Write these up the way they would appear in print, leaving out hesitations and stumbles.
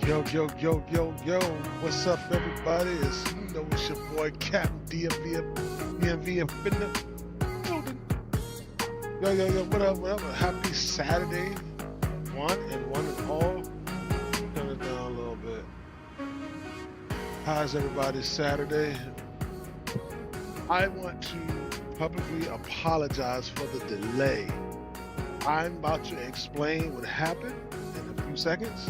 Yo, yo, yo, yo, yo, what's up, everybody? It's your boy Captain DMV up in the building. Yo, yo, yo, what up, what up? Happy Saturday, one and all. Turn it down a little bit. How's everybody's Saturday? I want to publicly apologize for the delay. I'm about to explain what happened in a few seconds.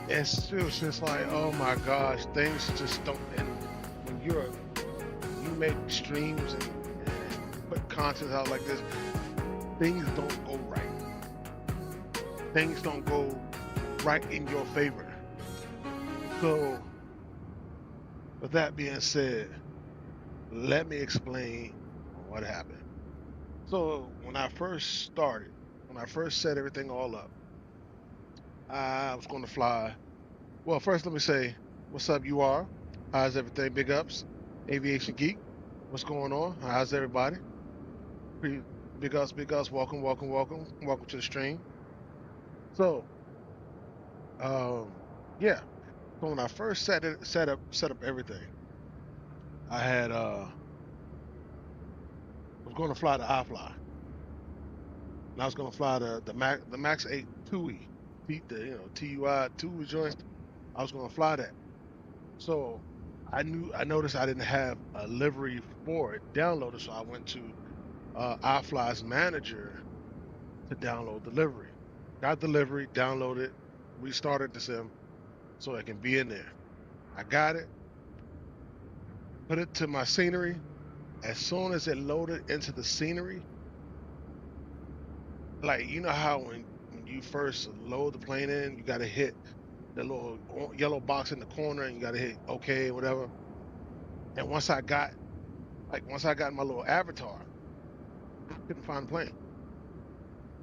It's just like, oh my gosh, things just don't. And when you make streams and put content out like this, things don't go right. Things don't go right in your favor. So, with that being said, let me explain what happened. So, when I first set everything all up, I was going to fly. Well, first, let me say, what's up, you are? How's everything? Big ups. Aviation Geek. What's going on? How's everybody? Big ups, big ups. Welcome, welcome, welcome. Welcome to the stream. So, yeah. So when I first set up everything, I had was going to fly the iFly. And I was going to fly the Max 8 TUI, TUI 2 joint. I was going to fly that. So I noticed I didn't have a livery for it downloaded, so I went to iFly's manager to download the livery. Got the livery, downloaded, restarted the sim so it can be in there. I got it, put it to my scenery. As soon as it loaded into the scenery, like you know how when you first load the plane in, you got to hit the little yellow box in the corner and you got to hit OK, whatever. And once I got my little avatar, I couldn't find the plane.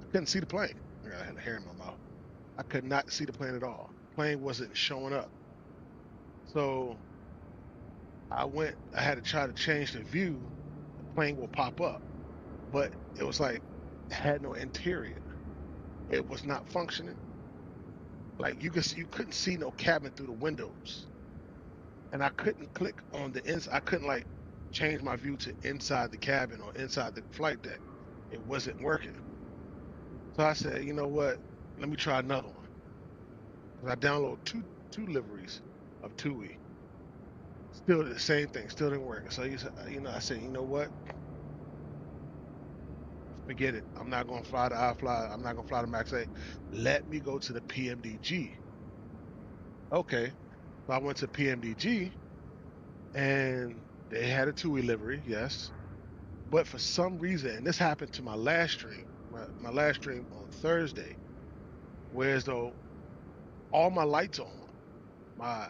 I couldn't see the plane. I had a hair in my mouth. I could not see the plane at all. The plane wasn't showing up. So I had to try to change the view. The plane will pop up, but it was like it had no interior. It was not functioning. Like you couldn't see no cabin through the windows. And I couldn't click on the inside. I couldn't like change my view to inside the cabin or inside the flight deck. It wasn't working. So I said, you know what? Let me try another one. Because I downloaded two liveries of TUI. Still the same thing. Still didn't work. So I said, you know what? Forget it. I'm not gonna fly the iFly. I'm not gonna fly the Max 8. Let me go to the PMDG. Okay. So I went to PMDG and they had a TUI livery, yes. But for some reason, and this happened to my last stream, my last stream on Thursday, whereas though all my lights are on, my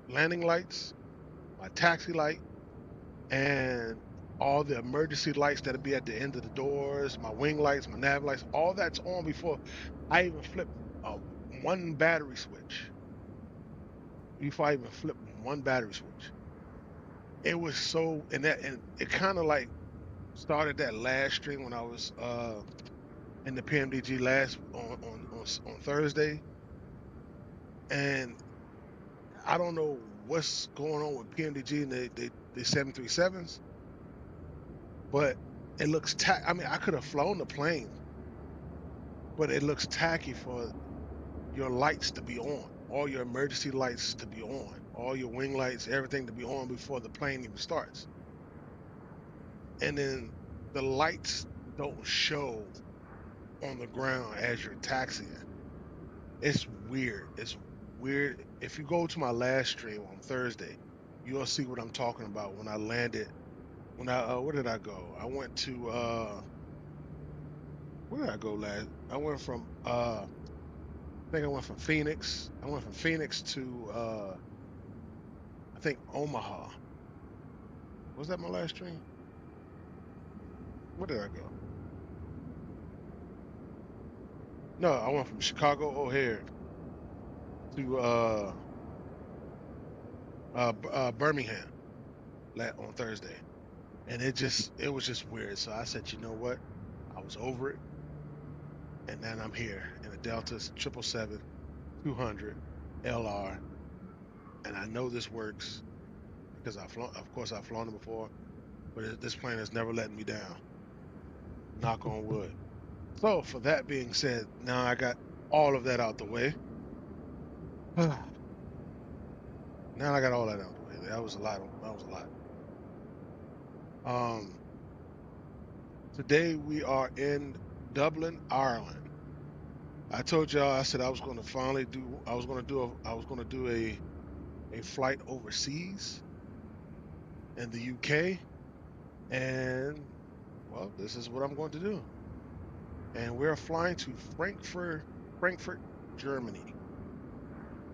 landing lights, my taxi light, and all the emergency lights that'll be at the end of the doors, my wing lights, my nav lights, all that's on before I even flip one battery switch. Before I even flip one battery switch. It was so, and it kind of like started that last stream when I was in the PMDG last on Thursday, and I don't know what's going on with PMDG and the 737s, but it looks I mean, I could have flown the plane, but it looks tacky for your lights to be on, all your emergency lights to be on, all your wing lights, everything to be on before the plane even starts. And then the lights don't show on the ground as you're taxiing. It's weird. It's weird. If you go to my last stream on Thursday, you'll see what I'm talking about when I landed. Where did I go? I went to where did I go last? I went from I think I went from Phoenix. I went from Phoenix to I think Omaha. Was that my last stream? Where did I go? No, I went from Chicago O'Hare to Birmingham on Thursday. And it was just weird. So I said, you know what? I was over it. And then I'm here in a Delta 777-200. LR, and I know this works because of course I've flown it before, but this plane has never let me down. Knock on wood. So for that being said, now I got all of that out the way. Now I got all that out the way. That was a lot. That was a lot. Um, Today we are in Dublin, Ireland. I told y'all I said I was going to finally do. I was going to do a flight overseas in the UK, and well, this is what I'm going to do. And we're flying to Frankfurt, Germany.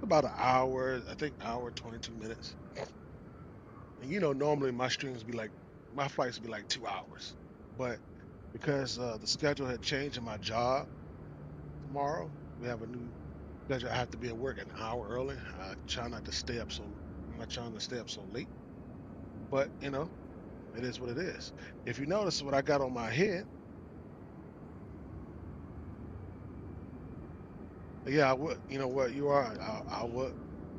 About an hour, I think, hour 22 minutes. And normally my streams be like, my flights be like 2 hours, but because the schedule had changed in my job tomorrow, we have a new schedule. I have to be at work an hour early. I try not to stay up so. I'm not trying to stay up so late, but it is what it is. If you notice what I got on my head, yeah, I would. You know what you are. I would.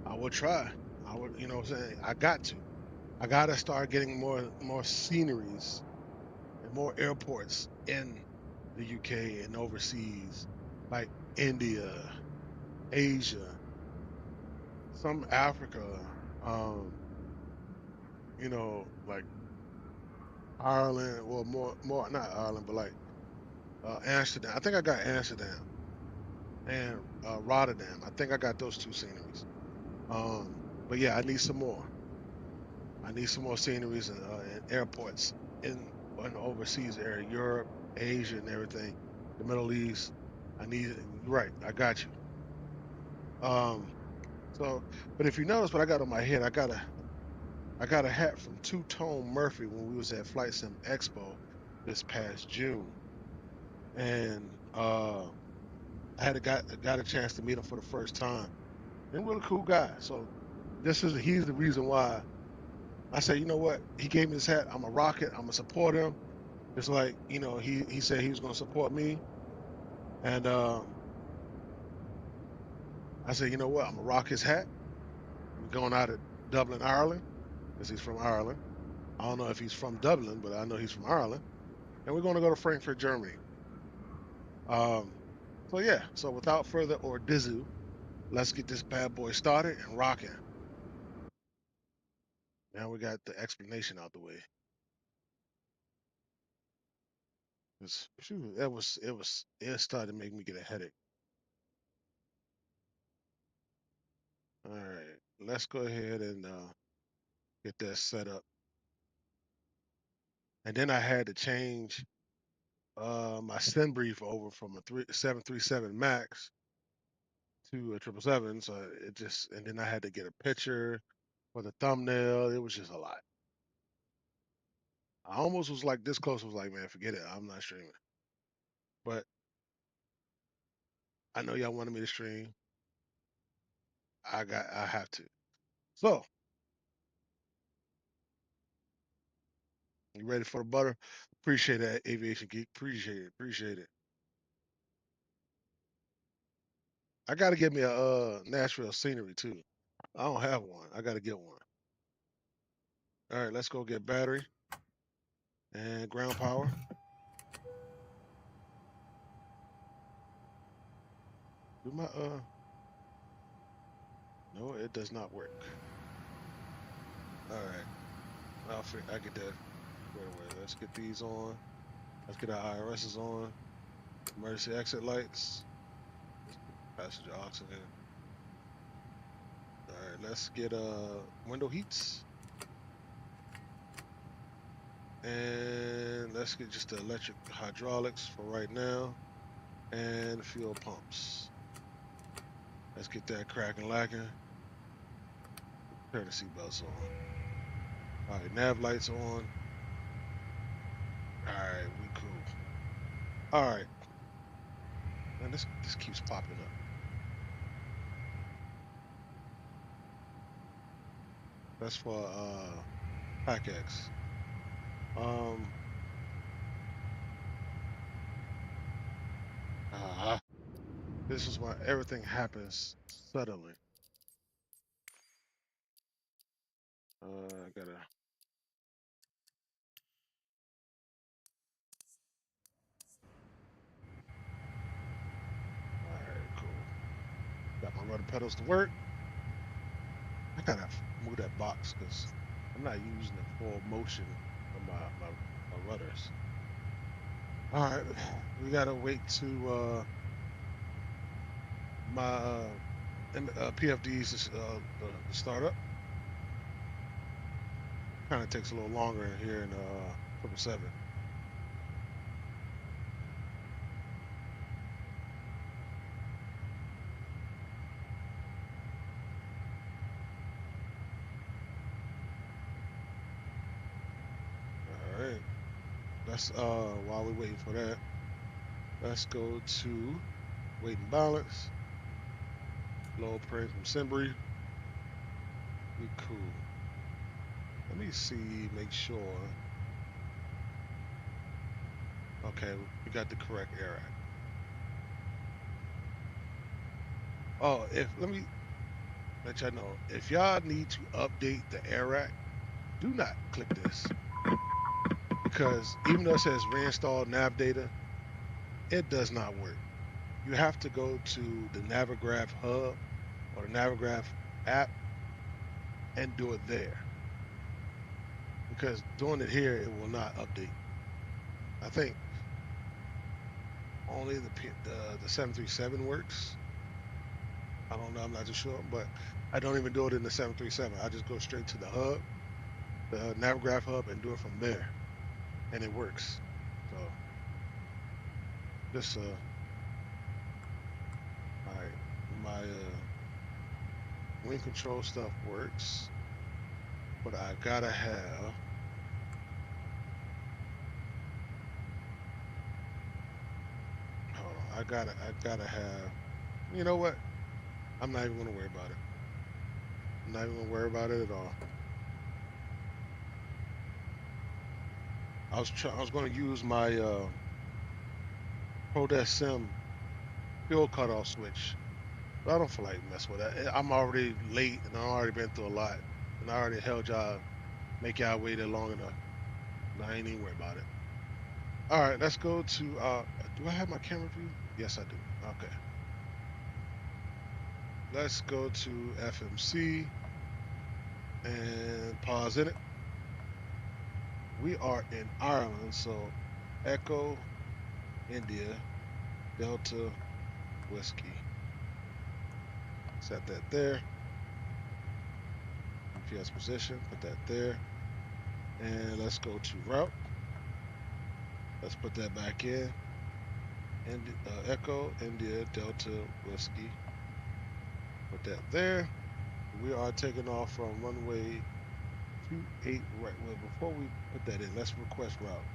I would try. I would. You know what I'm saying? I got to. I got to start getting more sceneries and more airports in the UK and overseas, like India, Asia, some Africa, like Ireland, well, more not Ireland, but like Amsterdam. I think I got Amsterdam and Rotterdam. I think I got those two sceneries. But yeah, I need some more. I need some more sceneries and airports in the overseas area, Europe, Asia, and everything, the Middle East. I need. Right, I got you. Um, so, but if you notice what I got on my head, I got a hat from Two Tone Murphy when we was at Flight Sim Expo this past June, and I had got a chance to meet him for the first time. And really cool guy. So he's the reason why I say, you know what? He gave me this hat. I'm gonna rock it. I'm gonna support him. It's like, he said he was gonna support me. And I said, you know what? I'm gonna rock his hat. We're going out of Dublin, Ireland, because he's from Ireland. I don't know if he's from Dublin, but I know he's from Ireland. And we're gonna go to Frankfurt, Germany. Um, so yeah, so without further ado, let's get this bad boy started and rocking. Now we got the explanation out the way. Phew, it started to make me get a headache. All right, let's go ahead and get that set up. And then I had to change my send brief over from a 737 Max to a 777. So and then I had to get a picture for the thumbnail. It was just a lot. I almost was like this close. Was like, man, forget it. I'm not streaming. But I know y'all wanted me to stream. I have to. So, you ready for the butter? Appreciate that, Aviation Geek. Appreciate it. Appreciate it. I got to get me a Nashville scenery too. I don't have one. I got to get one. All right, let's go get battery and ground power. Do my No, it does not work. All right, I get that right away. Let's get these on. Let's get our IRSs on. Emergency exit lights. Passenger oxygen. All right, let's get window heats. And let's get just the electric hydraulics for right now. And fuel pumps. Let's get that cracking lacking. Turn the seatbelts on. All right, nav lights on. All right, we cool. All right. Man, this keeps popping up. That's for PACX. Um uh, this is why everything happens suddenly. I gotta. All right, cool. Got my rudder pedals to work. I gotta move that box because I'm not using the full motion of my rudders. All right, we gotta wait to my PFDs to start up. Kind of takes a little longer in here in 777. All right, that's while we're waiting for that, let's go to weight and balance. Low praise from Simbri. We cool. Let me see, make sure. Okay, we got the correct error. Oh, let me let y'all know, if y'all need to update the AirRack, do not click this. Because even though it says reinstall nav data, it does not work. You have to go to the Navigraph hub or the Navigraph app and do it there. Because doing it here, it will not update. I think only the 737 works. I don't know, I'm not too sure, but I don't even do it in the 737. I just go straight to the hub, the Navigraph hub, and do it from there. And it works. So this all right, my wing control stuff works, but I gotta have hold on, I gotta have, you know what? I'm not even gonna worry about it. I'm not even gonna worry about it at all. I was gonna use my ProDesk Sim fuel cutoff switch, but I don't feel like mess with that. I'm already late and I've already been through a lot, and I already held y'all, make y'all waited long enough. And I ain't even worried about it. All right, let's go to do I have my camera view? Yes, I do. Okay. Let's go to FMC and pause in it. We are in Ireland, so Echo, India, Delta, Whiskey. Set that there. GPS position, put that there. And let's go to route. Let's put that back in. And Echo, India, Delta, Whiskey. Put that there. We are taking off from runway 28 right. Well, before we put that in, let's request route.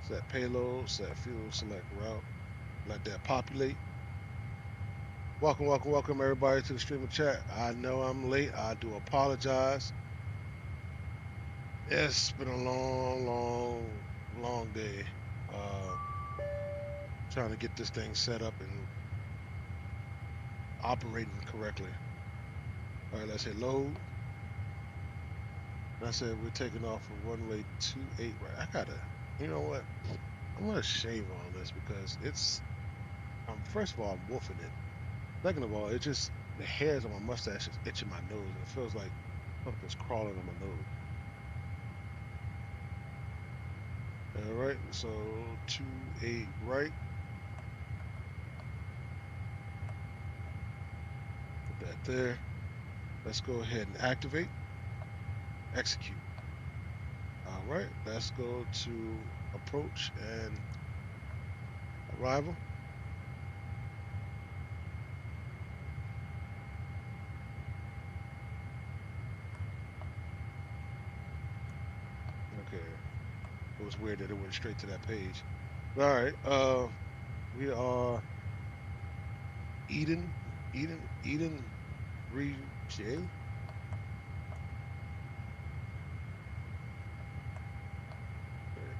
Set payload, set fuel, select route. Let that populate. Welcome, welcome, welcome everybody to the stream and chat. I know I'm late. I do apologize. It's been a long day. Trying to get this thing set up and operating correctly. All right, let's hit load. And I said we're taking off from runway 28 right. I gotta, you know what? I'm gonna shave all this because it's first of all, I'm wolfing it. Second of all, it just the hairs on my mustache is itching my nose, and it feels like something's crawling on my nose. All right, so 28 right. Put that there. Let's go ahead and activate. Execute. All right, let's go to approach and arrival. Okay. It was weird that it went straight to that page. All right. We are Eden region. There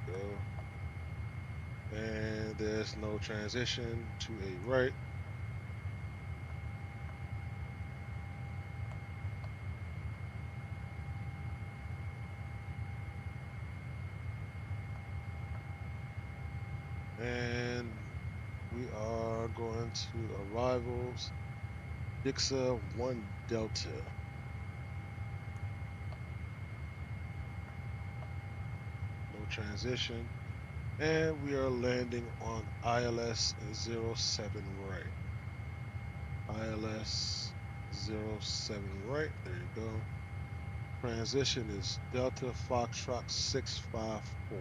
we go. And there's no transition to a right. And we are going to arrivals. Dixa 1 Delta. No transition. And we are landing on ILS 07 right. ILS 07 right. There you go. Transition is Delta Foxtrot 654.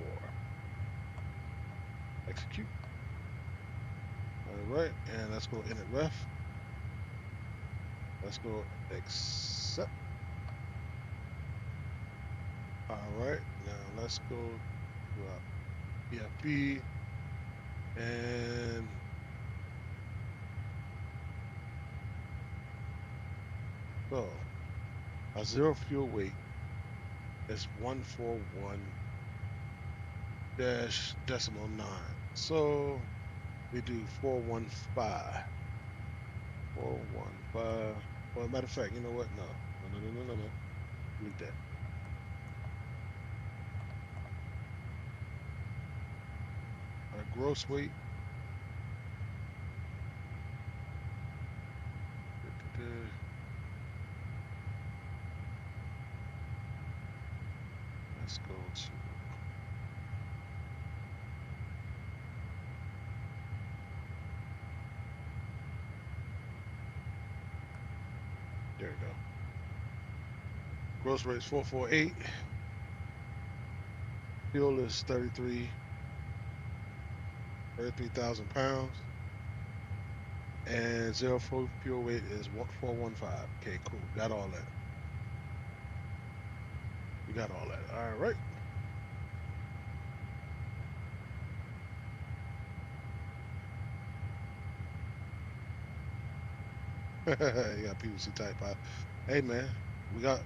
Execute. All right, and let's go init ref. Let's go accept. All right, now let's go to our PFB and so our zero fuel weight is 141 dash decimal 9. So we do 415. 415. Well, matter of fact, you know what? No. Leave that. Our gross weight. Let's go to there we go. Gross rate is 448. Fuel is 33,000 pounds. And zero fuel weight is 415. Okay, cool. Got all that. We got all that. All right. You got PVC type out. Hey man, we got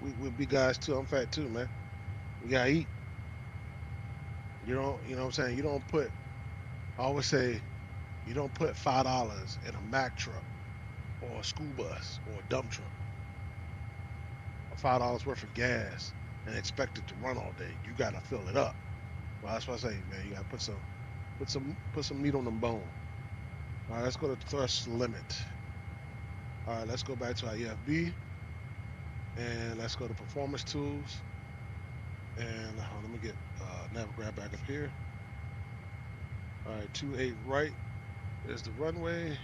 we be guys too. I'm fat too, man. We gotta eat. You know what I'm saying? You don't put, I always say, you don't put $5 in a Mack truck or a school bus or a dump truck. $5 worth of gas and expect it to run all day. You gotta fill it up. Well, that's what I say, man. You gotta put some meat on them bones. All right, let's go to thrust limit. All right, let's go back to our EFB and let's go to performance tools. And let me get Navigraph back up here. All right, 28 right is the runway.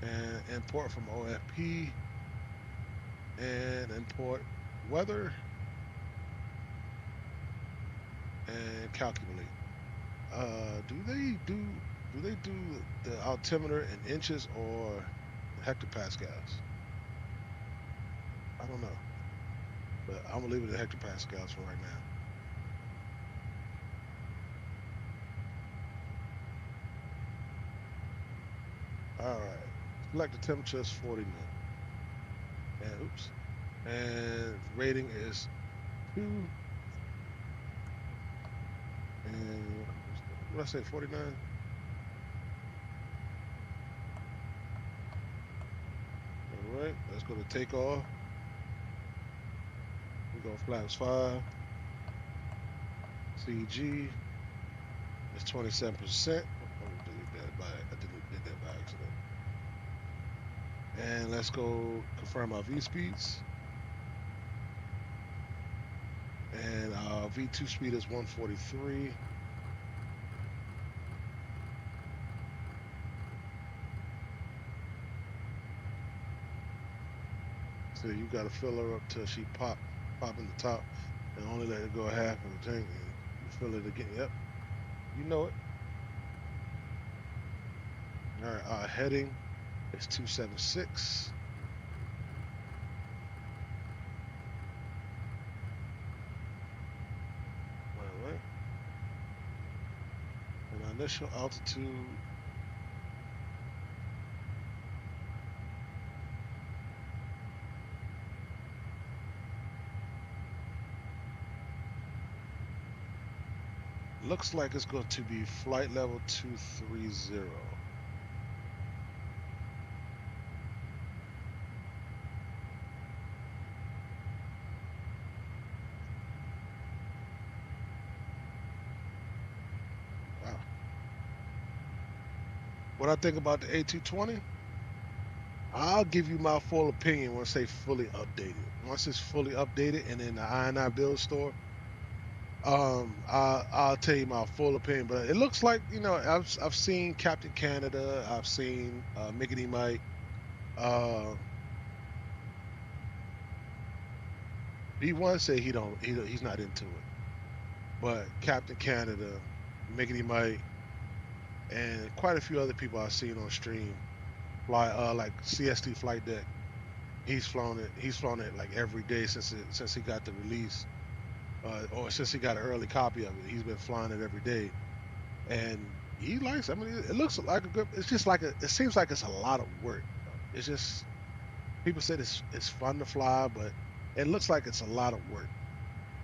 And import from OFP. And import weather. And calculate. Do they do the altimeter in inches or hectopascals? I don't know. But I'm gonna leave it at hectopascals for right now. All right. Select the temperature is 49. And oops. And rating is 2. And what did I say? 49. All right. Let's go to takeoff. We go flaps 5. CG is 27%. I did that by accident. And let's go confirm our V speeds. And our V2 speed is 143. So you got to fill her up till she pop in the top, and only let it go half of the tank, and you fill it again. Yep, you know it. All right, our heading is 276. All right. And our initial altitude looks like it's going to be flight level 230. what I think about the A220, I'll give you my full opinion once they fully updated. Once it's fully updated and in the I&I build store, I'll tell you my full opinion. But it looks like, you know, I've seen Captain Canada, I've seen Miggity Mike, B1 say he's not into it. But Captain Canada, Miggity Mike, and quite a few other people I've seen on stream fly like CST Flight Deck. He's flown it. He's flown it like every day since he got the release, or since he got an early copy of it. He's been flying it every day, and he likes. I mean, it looks like a good. It's just like it seems like it's a lot of work. It's just people said it's fun to fly, but it looks like it's a lot of work.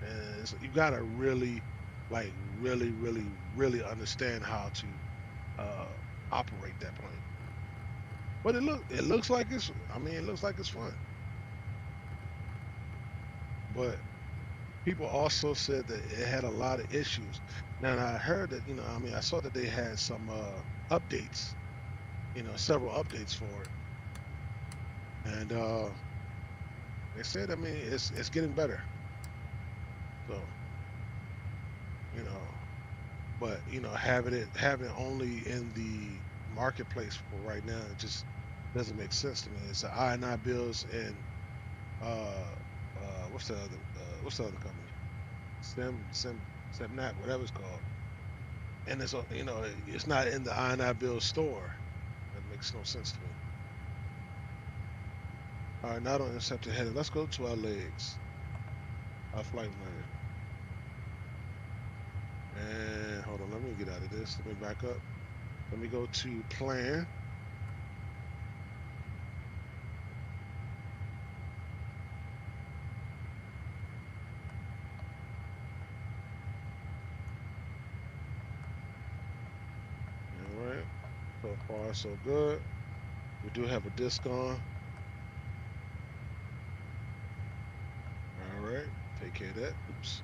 And you gotta really, like, really understand how to uh, operate that plane. But it looks like it's. I mean, it looks like it's fun. But people also said that it had a lot of issues. Now I heard that, you know, I mean, I saw that they had some updates, you know, several updates for it, and they said, I mean, it's getting better. So, you know, but you know, having only in the marketplace for right now, it just doesn't make sense to me. It's the I&I bills and uh what's the other company? Semnat, whatever it's called. And it's you know, it's not in the I&I bill store. That makes no sense to me. All right, now don't intercept the header. Let's go to our legs, our flight plan. And hold on, let me get out of this. Let me back up. Let me go to plan. All right, so far so good. We do have a disc on. All right, take care of that. Oops.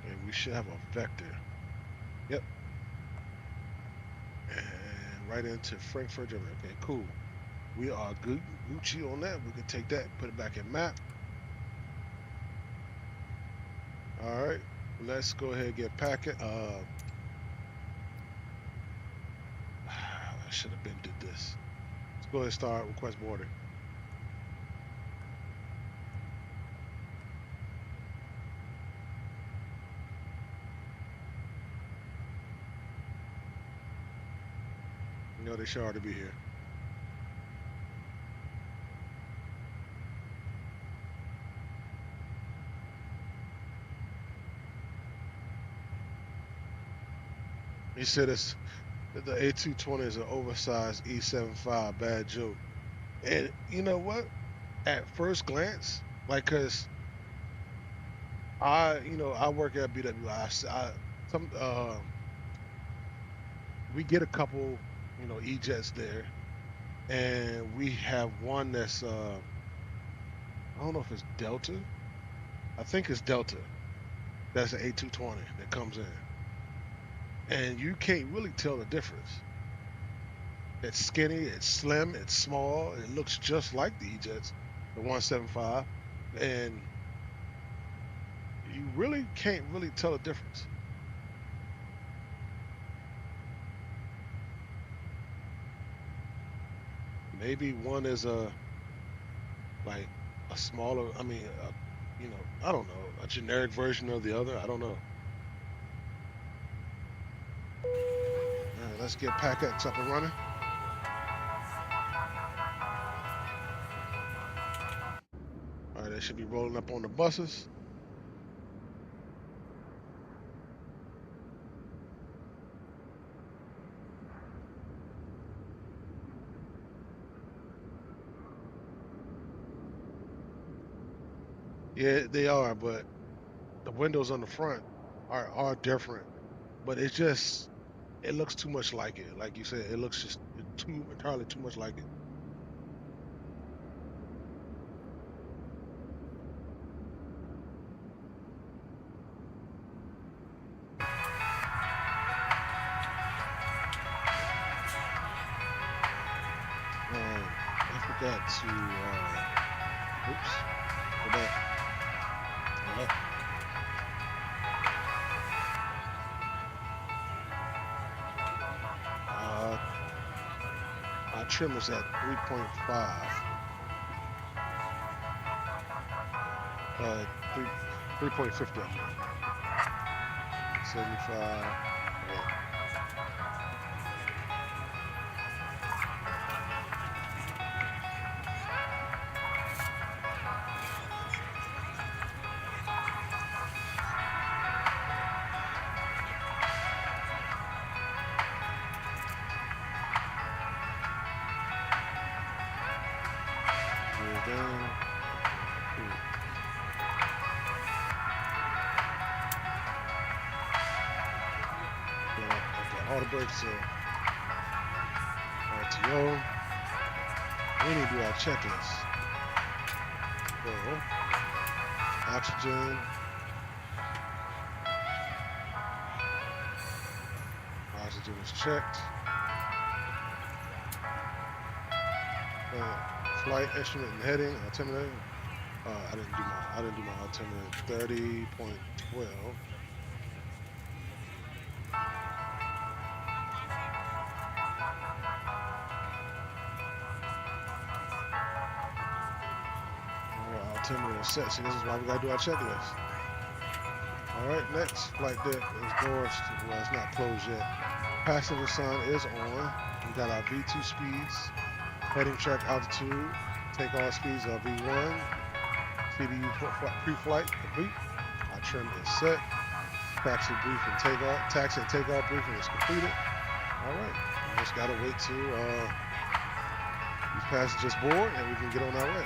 And we should have a vector. Yep. And right into Frankfurt, Germany. Okay, cool. We are good, Gucci on that. We can take that, put it back in map. All right, let's go ahead and get packet. I should have been did this. Let's go ahead and start request boarding. You know, they should already be here. He said it's the A220 is an oversized E75, bad joke. And you know what? At first glance, like, cause you know, I work at BWI. Some, we get a couple, you know, E-jets there, and we have one that's, I don't know if it's Delta. I think it's Delta. That's an A220 that comes in, and you can't really tell the difference. It's skinny, it's slim, it's small. It looks just like the E-jets, the 175, and you really can't really tell the difference. Maybe one is like a smaller. I mean, you know, I don't know, a generic version of the other. I don't know. All right, let's get PackX up and running. All right, they should be rolling up on the buses. Yeah, they are, but the windows on the front are different. But it's just it looks too much like it. Like you said, it looks just too entirely too much like it. got to, oops, go back. All right. My trim is at 3.5. 3.50, I think. 75. Yeah. Gears down. Okay, auto brakes are RTO. We need to do our checklist. So, oxygen. Oxygen is checked. Flight instrument and heading, altimeter. I didn't do my altimeter. 30.12. Altimeter is set. See, this is why we gotta do our checklist. All right, next flight deck is doors. Well, it's not closed yet. Passenger sign is on. We got our V2 speeds, heading track altitude, takeoff speeds are V1, CDU pre-flight complete. Our trim is set. Taxi and takeoff briefing is completed. All right, we just gotta wait till these passengers board and we can get on our way.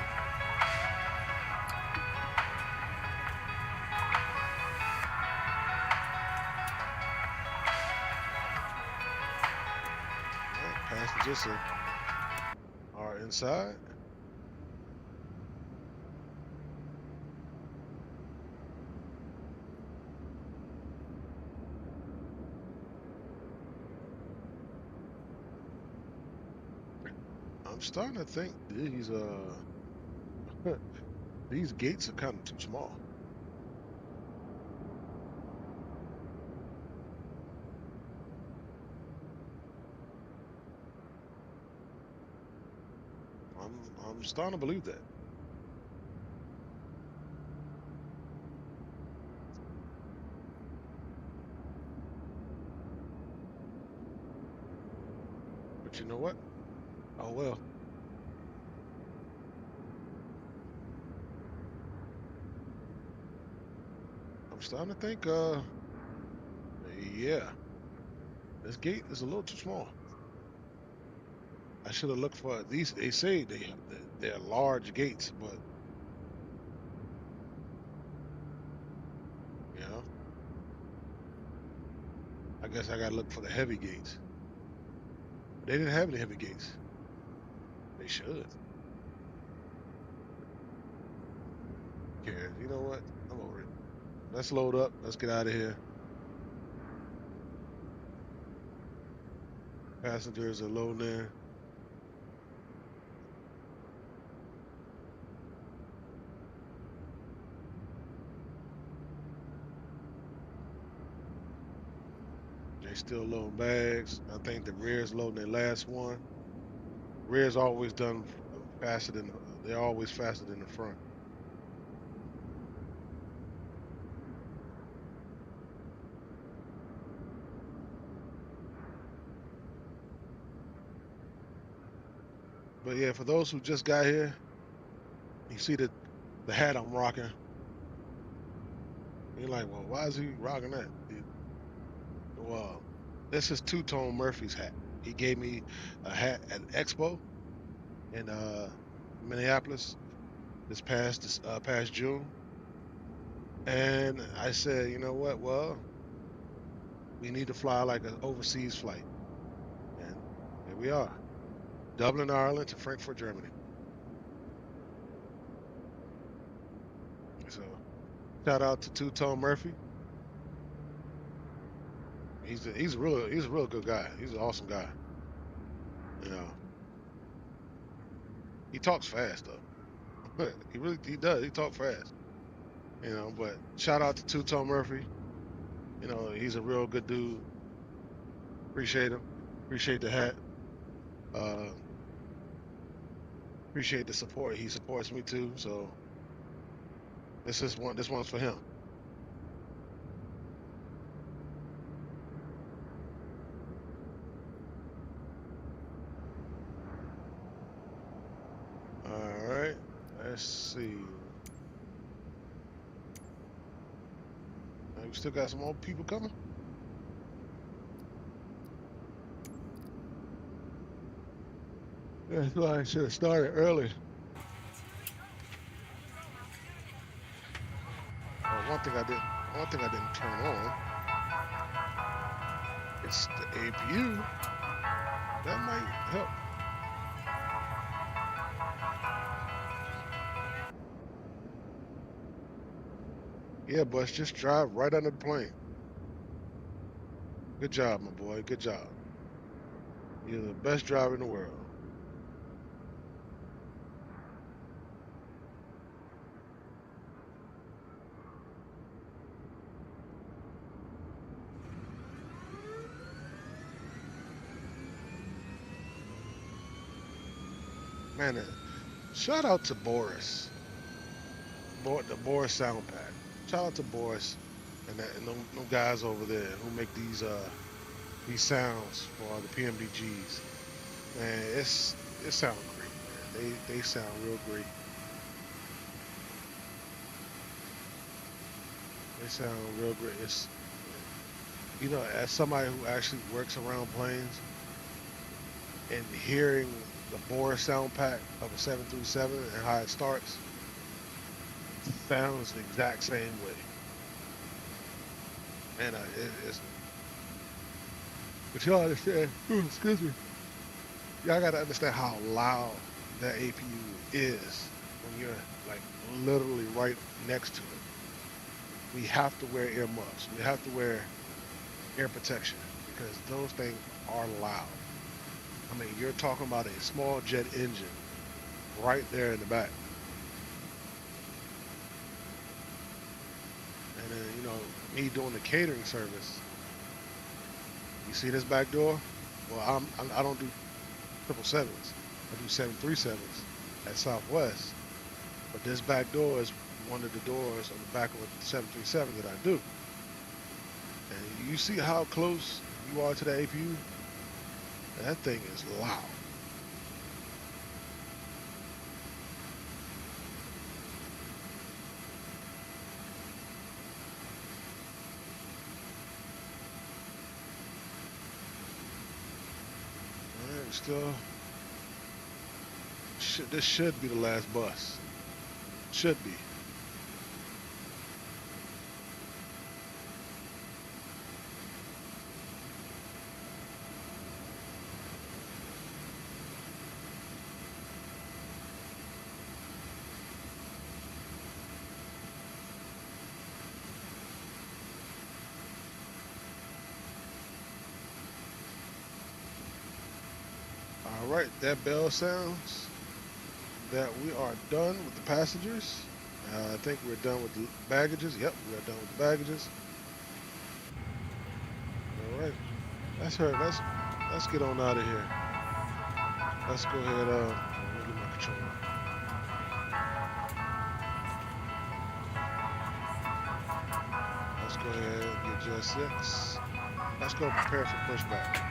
Passengers are inside. I'm starting to think these these gates are kind of too small. I'm starting to believe that. But you know what? Oh well. I'm starting to think yeah. This gate is a little too small. I should have looked for these. They say they're large gates, but you know, I guess I gotta look for the heavy gates. But they didn't have any heavy gates. They should. Cares. You know what? I'm over it. Let's load up. Let's get out of here. Passengers are loading in. They still loading bags. I think the rear's loading their last one. Rear's always done faster than they're always faster than the front. But yeah, for those who just got here, you see the hat I'm rocking. You're like, well, why is he rocking that? Well, this is Two-Tone Murphy's hat. He gave me a hat at Expo in Minneapolis past June. And I said, you know what? Well, we need to fly like an overseas flight. And here we are. Dublin, Ireland to Frankfurt, Germany. So shout out to Two-Tone Murphy. He's a real good guy. He's an awesome guy. You know. He talks fast though. He does. He talks fast. You know, but shout out to Two Tone Murphy. You know, he's a real good dude. Appreciate him. Appreciate the hat. Uh, appreciate the support. He supports me too. So this one's for him. All right. Let's see. We still got some more people coming. That's why I should have started early. One thing I didn't turn on. It's the APU. That might help. Yeah, Bus, just drive right under the plane. Good job, my boy. Good job. You're the best driver in the world. Man, shout out to Boris. The Boris sound pack. Shout out to Boris and them guys over there who make these sounds for the PMDGs. Man, it sounds great, man. They sound real great. They sound real great. It's, you know, as somebody who actually works around planes and hearing the Boris sound pack of a 737 and how it starts sounds the exact same way. And but y'all understand, excuse me, y'all gotta understand how loud that APU is when you're like literally right next to it. We have to wear earmuffs. We have to wear air protection because those things are loud. I mean, you're talking about a small jet engine right there in the back. And then, you know, me doing the catering service, you see this back door? Well, I don't do 777s. I do 737s at Southwest. But this back door is one of the doors on the back of the 737 that I do. And you see how close you are to the APU? That thing is loud. All right, still, this should be the last bus. Should be. All right, that bell sounds that we are done with the passengers. I think we're done with the baggages. Yep, we are done with the baggages. All right, that's her. Let's get on out of here. Let's go ahead. Let me get my controller. Let's go ahead and get just 6. Let's go prepare for pushback.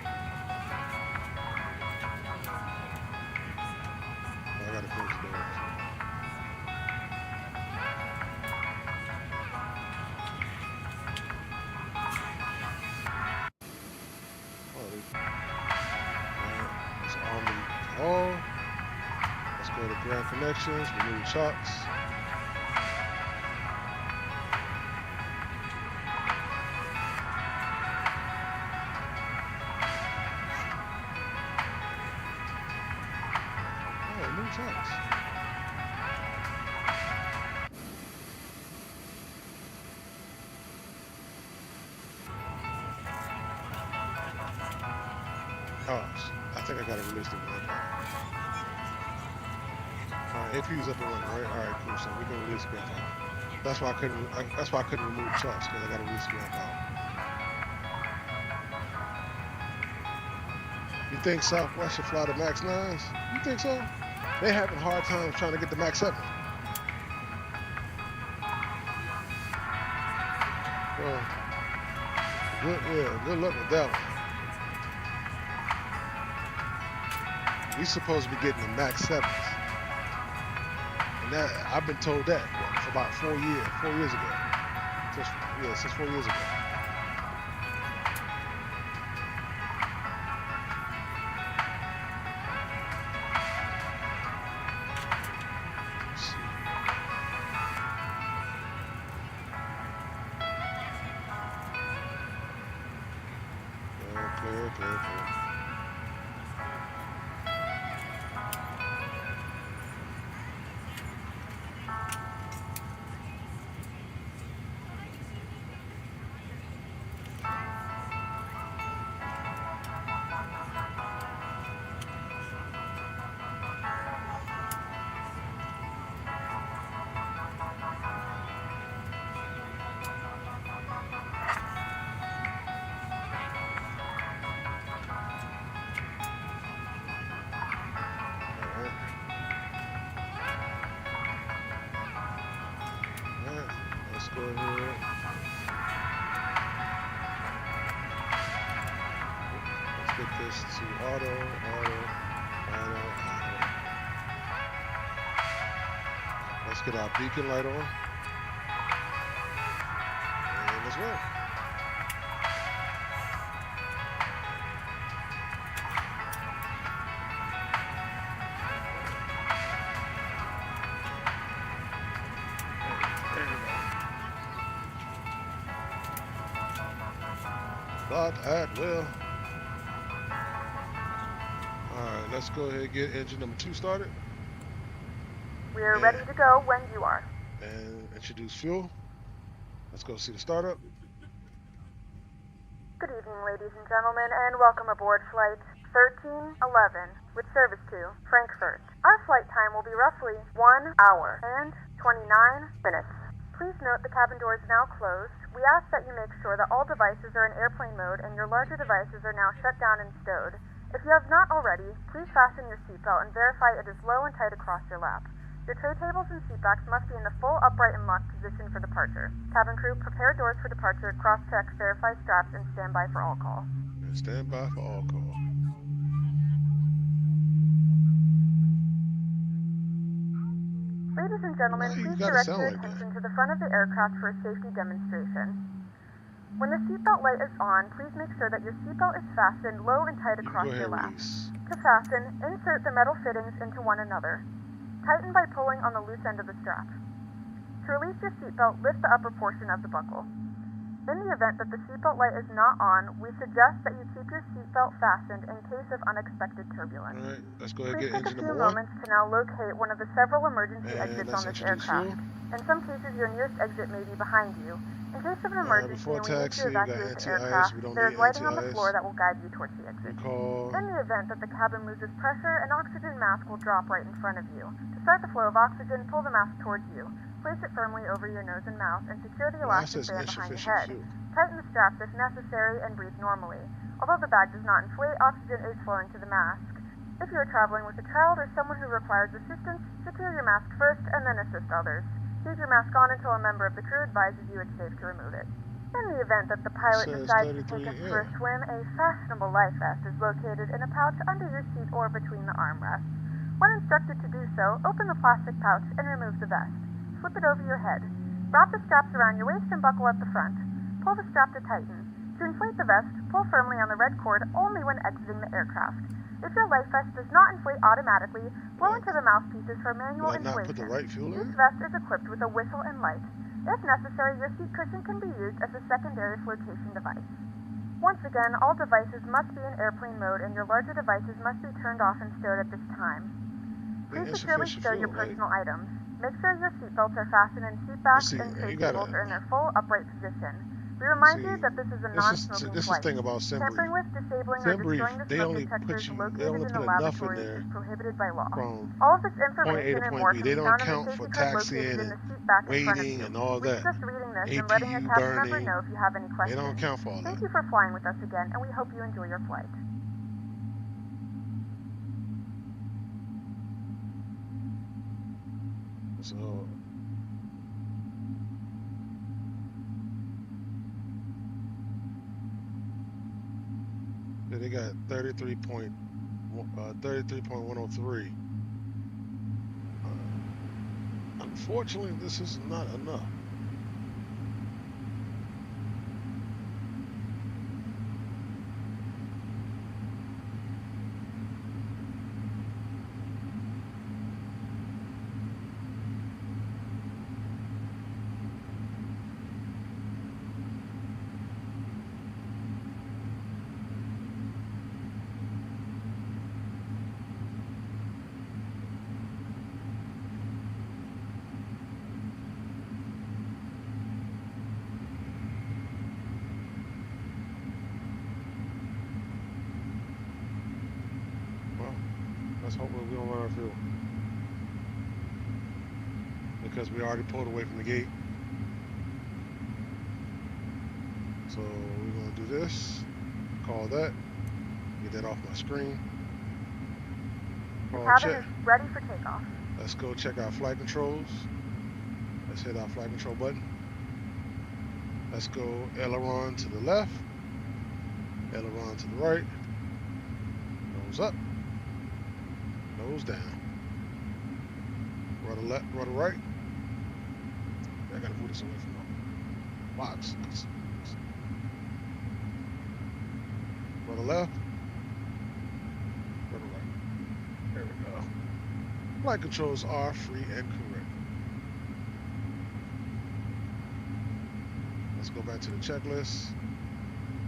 I gotta close the doors. Let's arm the hall. Let's go to ground connections, remove chocks. Oh, remove chocks. Oh, I think I gotta release the one. Alright, APU's up and running, right? Alright, cool. So we can release spare power. That's why I couldn't remove charts, because I gotta release spare power. You think Southwest should fly the MAX 9s? You think so? They having a hard time trying to get the MAX 7. Well, good luck with that one. We supposed to be getting the MAX 7s. And that, I've been told that for about 4 years ago. Since 4 years ago. Okay. Let's go ahead. Let's get this to auto. Let's get our beacon light on. And let's roll. But at will. Alright, let's go ahead and get engine number 2 started. We are ready to go when you are. And introduce fuel. Let's go see the startup. Good evening, ladies and gentlemen, and welcome aboard Flight 1311 with service to Frankfurt. Our flight time will be roughly 1 hour and 29 minutes. Please note the cabin door is now closed. We ask that you make sure that all devices are in airplane mode and your larger devices are now shut down and stowed. If you have not already, please fasten your seatbelt and verify it is low and tight across your lap. Your tray tables and seatbacks must be in the full upright and locked position for departure. Cabin crew, prepare doors for departure, cross-check, verify straps, and stand by for all call. And stand by for all call. Ladies and gentlemen, please direct your attention to the front of the aircraft for a safety demonstration. When the seatbelt light is on, please make sure that your seatbelt is fastened low and tight across your lap. To fasten, insert the metal fittings into one another. Tighten by pulling on the loose end of the strap. To release your seatbelt, lift the upper portion of the buckle. In the event that the seatbelt light is not on, we suggest that you keep your seatbelt fastened in case of unexpected turbulence. All right, let's go ahead and get engine number 1. Please take a few moments to now locate one of the several emergency exits on this aircraft. In some cases, your nearest exit may be behind you. In case of an emergency and we need to evacuate the aircraft, there is lighting on the floor that will guide you towards the exit. In the event that the cabin loses pressure, an oxygen mask will drop right in front of you. To start the flow of oxygen, pull the mask towards you. Place it firmly over your nose and mouth and secure the elastic band behind your head. Tighten the straps if necessary and breathe normally. Although the bag does not inflate, oxygen is flowing to the mask. If you are traveling with a child or someone who requires assistance, secure your mask first and then assist others. Keep your mask on until a member of the crew advises you it's safe to remove it. In the event that the pilot decides to take us for a swim, a fashionable life vest is located in a pouch under your seat or between the armrests. When instructed to do so, open the plastic pouch and remove the vest. Slip it over your head. Wrap the straps around your waist and buckle at the front. Pull the strap to tighten. To inflate the vest, pull firmly on the red cord only when exiting the aircraft. If your life vest does not inflate automatically, blow into the mouthpieces for manual inflation. Each vest is equipped with a whistle and light. If necessary, your seat cushion can be used as a secondary flotation device. Once again, all devices must be in airplane mode and your larger devices must be turned off and stowed at this time. Please securely stow your personal items. Make sure your seatbelts are fastened and seatbacks and tray tables are in their full upright position. We remind you that this is a non-smoking flight. This is the thing about SimBrief. Tampering with, disabling, or destroying the smoke detectors located in the laboratory is prohibited by law. All of this information and more can be found in the safety card located in the seat back in front of you. And all that. We suggest reading this and letting a cast member know if you have any questions. They don't count for all that. Thank you for flying with us again, and we hope you enjoy your flight. So they got 33.103. Unfortunately, this is not enough. Hopefully we don't run out of fuel, because we already pulled away from the gate. So we're going to do this, call that, get that off my screen. The cabin is ready for takeoff. Let's go check our flight controls. Let's hit our flight control button. Let's go aileron to the left, aileron to the right, nose up, nose down, rudder left, rudder right. I gotta move this away from the box. Rudder left, rudder right. There we go. Flight controls are free and correct. Let's go back to the checklist.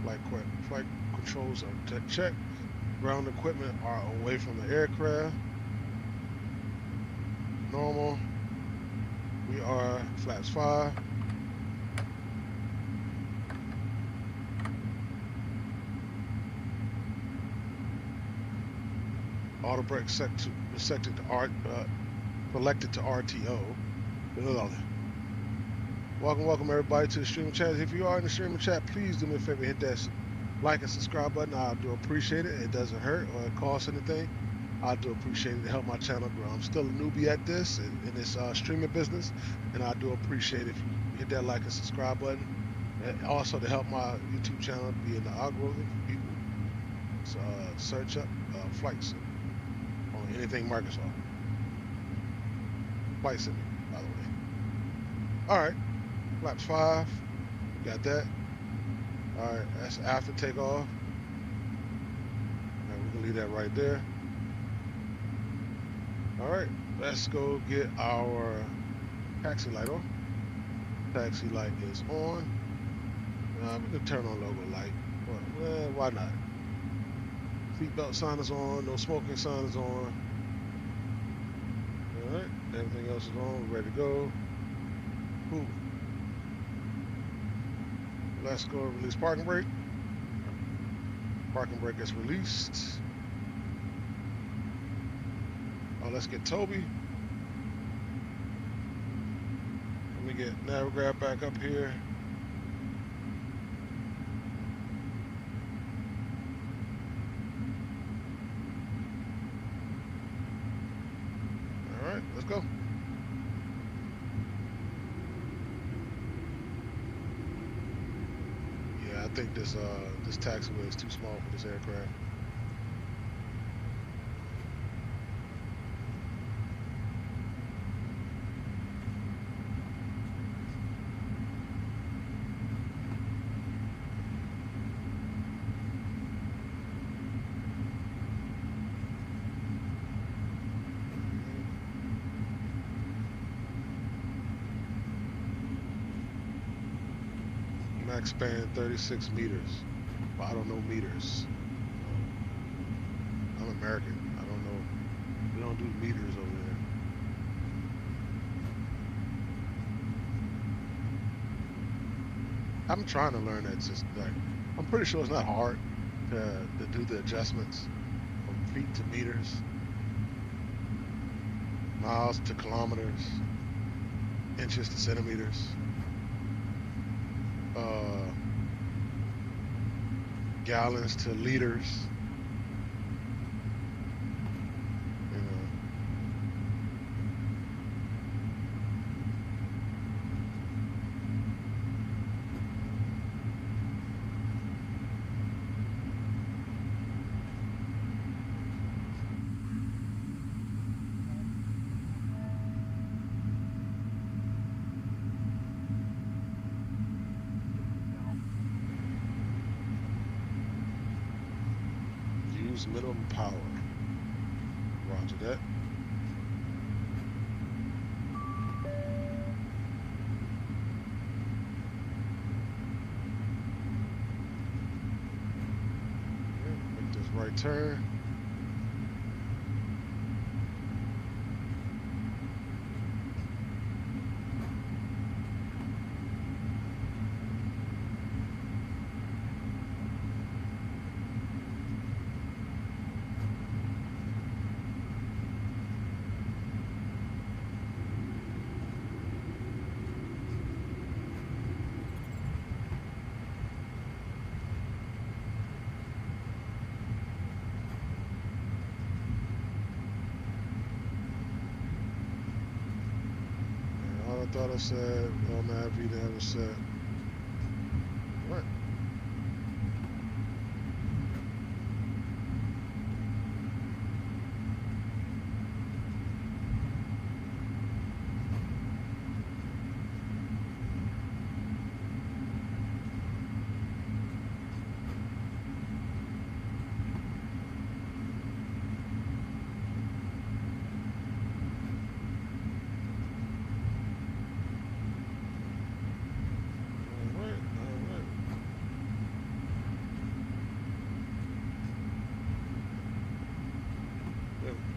Flight controls are checked. Ground equipment are away from the aircraft. Normal. We are flaps 5. Auto brake selected to RTO. Welcome everybody to the streaming chat. If you are in the streaming chat, please do me a favor, hit that like and subscribe button. I do appreciate it. It doesn't hurt or it costs anything. I do appreciate it to help my channel grow. I'm still a newbie at this in this streaming business, and I do appreciate if you hit that like and subscribe button. And also to help my YouTube channel be in the algorithm for people. So search up flights on anything Microsoft. Flight Sim, by the way. All right, flaps 5. Got that. All right, that's after takeoff. Now we can leave that right there. All right, let's go get our taxi light on. Taxi light is on. We can turn on logo light. Well, why not? Seatbelt sign is on. No smoking sign is on. All right, everything else is on. We're ready to go. Cool. Let's go release parking brake. Parking brake is released. Oh, let's get Toby. Let me get Navigraph back up here. All right, let's go. I think this taxiway is too small for this aircraft. Max span 36 meters. Well, I don't know meters. I'm American. I don't know. We don't do meters over there. I'm trying to learn that system. Like, I'm pretty sure it's not hard to do the adjustments from feet to meters, miles to kilometers, inches to centimeters, gallons to liters. Minimum power. Roger that. Make this right turn. I thought I said, well, now if you never said, what?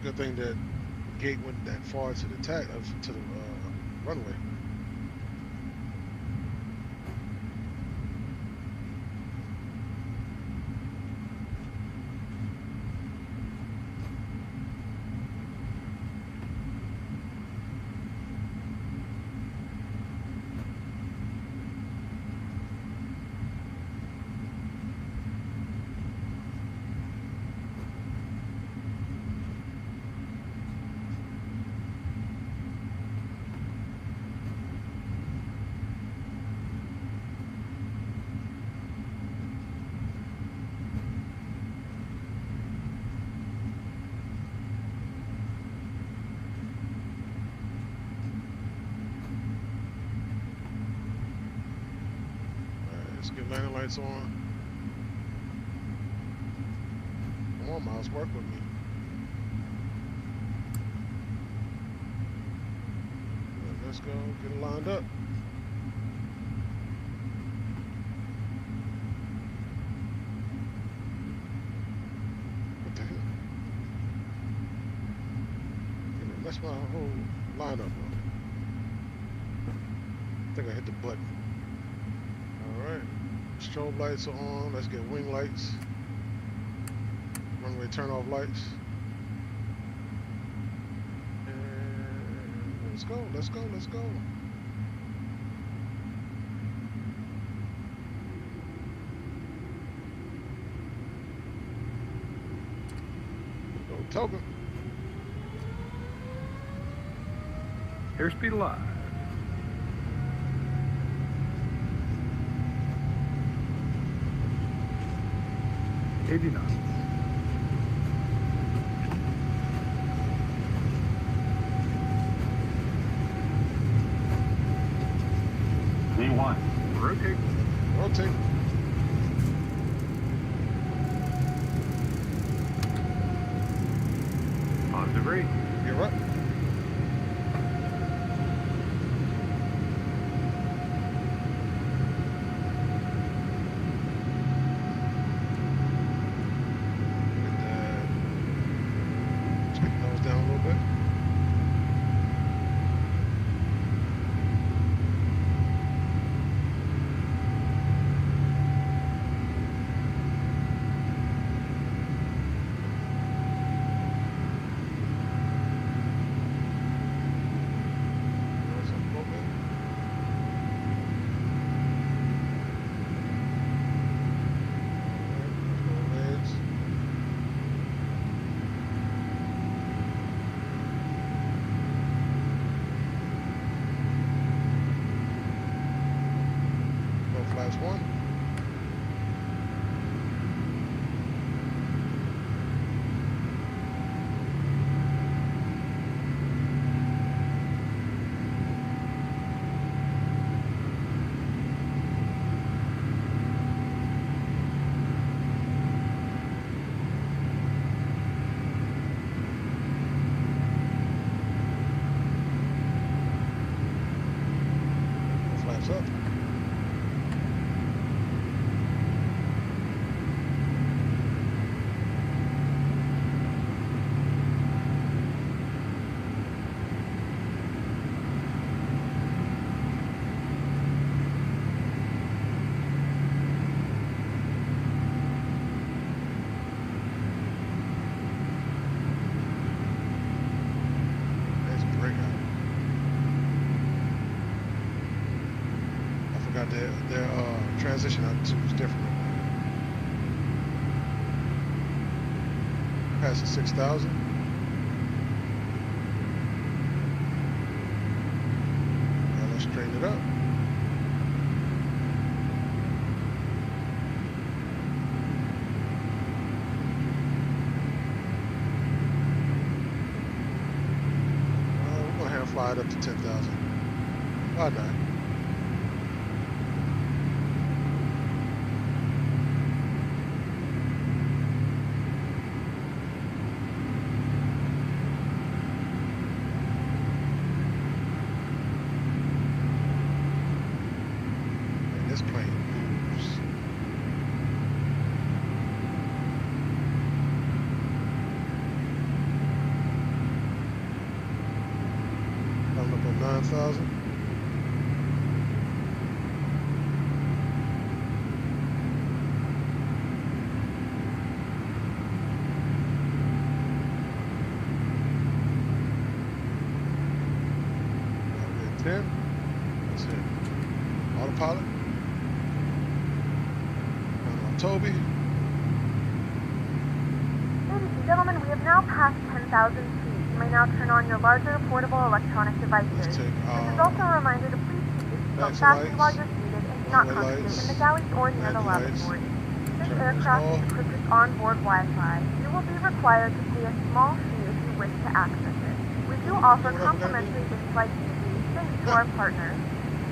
Good thing that gate went that far to the runway. Get landing lights on. Come on, Miles, work with me. Let's go, get it lined up. What the hell? That's my whole lineup up. I think I hit the button. Alright. Strobe lights are on. Let's get wing lights. Runway turn off lights. And let's go, let's go, let's go. Go token. Airspeed alive. $89. V1. Rotate. Rotate. Positive rate. You're up. transition out to is different. Past the 6,000. Now let's straighten it up. We're gonna have fly it up to 10,000. Why not? That's it. Autopilot. Toby. Ladies and gentlemen, we have now passed 10,000 feet. You may now turn on your larger portable electronic devices. This is also a reminder to please keep your seatbelt fastened while you're seated and do not congregate in the galleys or near the lavatory. This aircraft is equipped with onboard Wi-Fi. You will be required to pay a small fee if you wish to access it. We do offer complimentary in-flight TV thanks to our partners.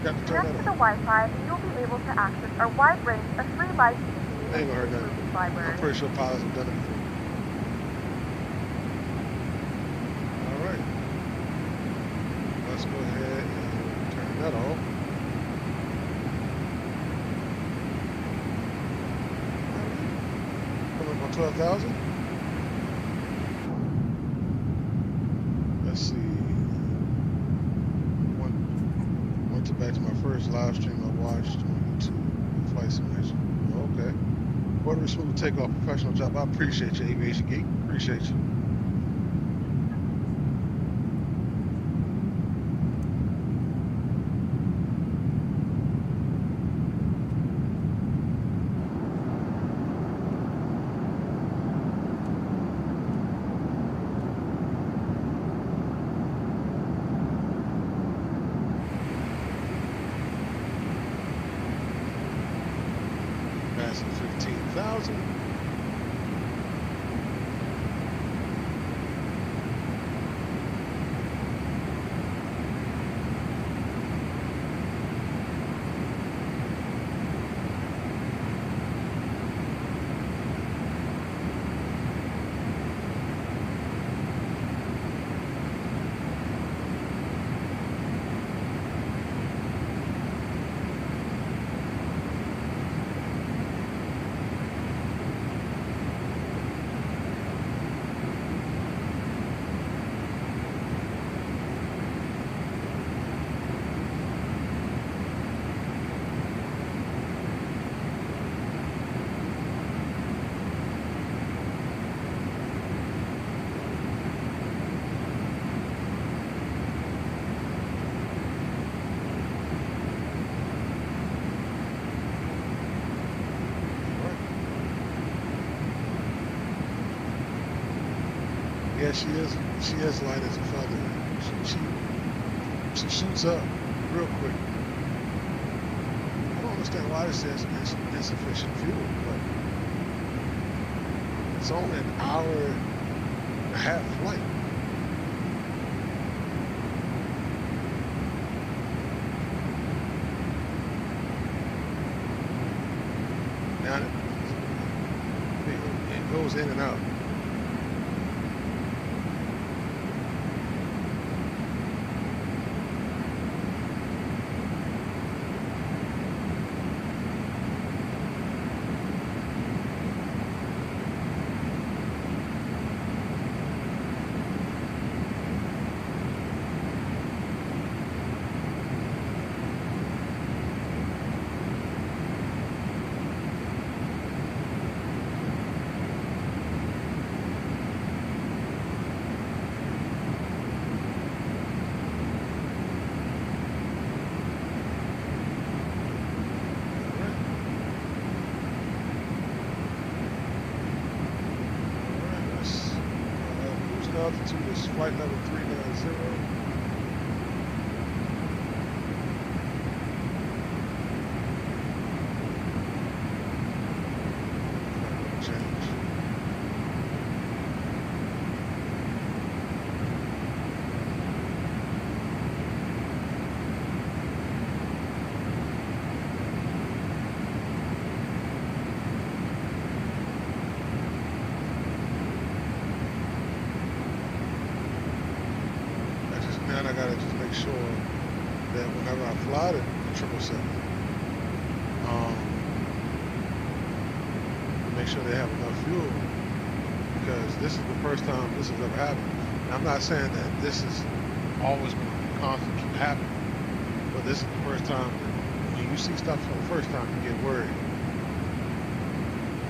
Connect to the Wi-Fi and you'll be able to access our wide range of free live TV and movie library. I'm pretty sure pilots have done it before. Alright. Let's go ahead and turn that off. Coming up on 12,000. Let's see. Went back to my first live stream I watched on YouTube, flight simulation. Okay. Rotary smooth takeoff, professional job. I appreciate you, Aviation Geek. Appreciate you. Passing 15,000. Yeah, she is light as a feather. She shoots up real quick. I don't understand why it says insufficient fuel, but it's only an hour and a half flight. Now it goes in and out. altitude is flight level 390. I gotta just make sure that whenever I fly the 777, make sure they have enough fuel, because this is the first time this has ever happened. And I'm not saying that this is always going to constantly keep happening, but this is the first time that when you see stuff for the first time, you get worried.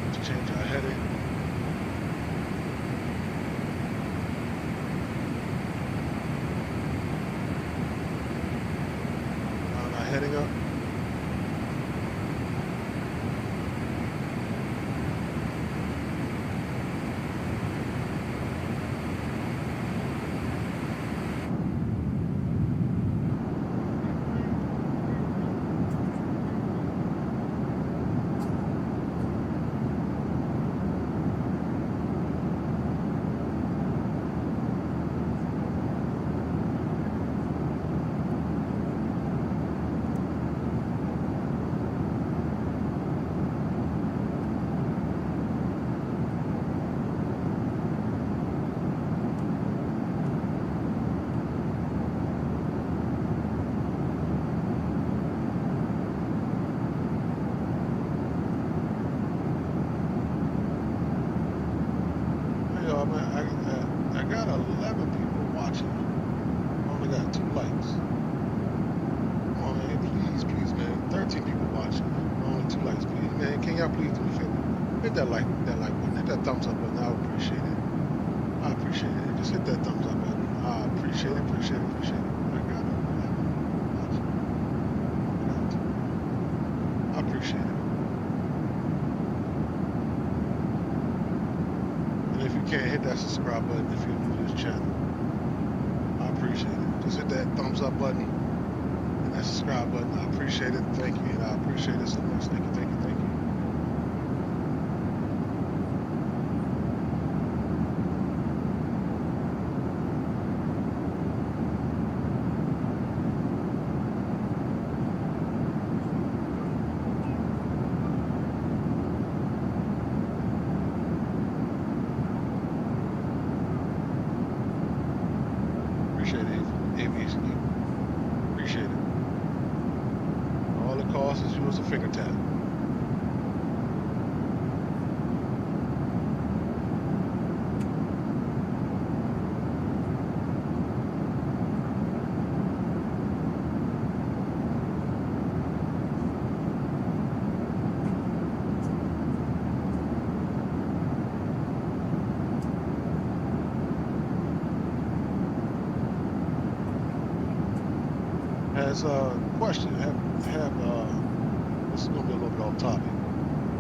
Let's change our heading. Heading up. I got 11 people watching. I only got 2 likes. Come on, man, please, man. 13 people watching. Only 2 likes, please, man. Can y'all please do me a favor? Hit that like button. Hit that thumbs up button. I appreciate it. I appreciate it. Just hit that thumbs up button. I appreciate it. I got it. I appreciate it. If you can't, hit that subscribe button if you're new to this channel. I appreciate it. Just hit that thumbs up button and that subscribe button. I appreciate it. Thank you. And I appreciate it so much. Thank you. Question, this is going to be a little bit off topic.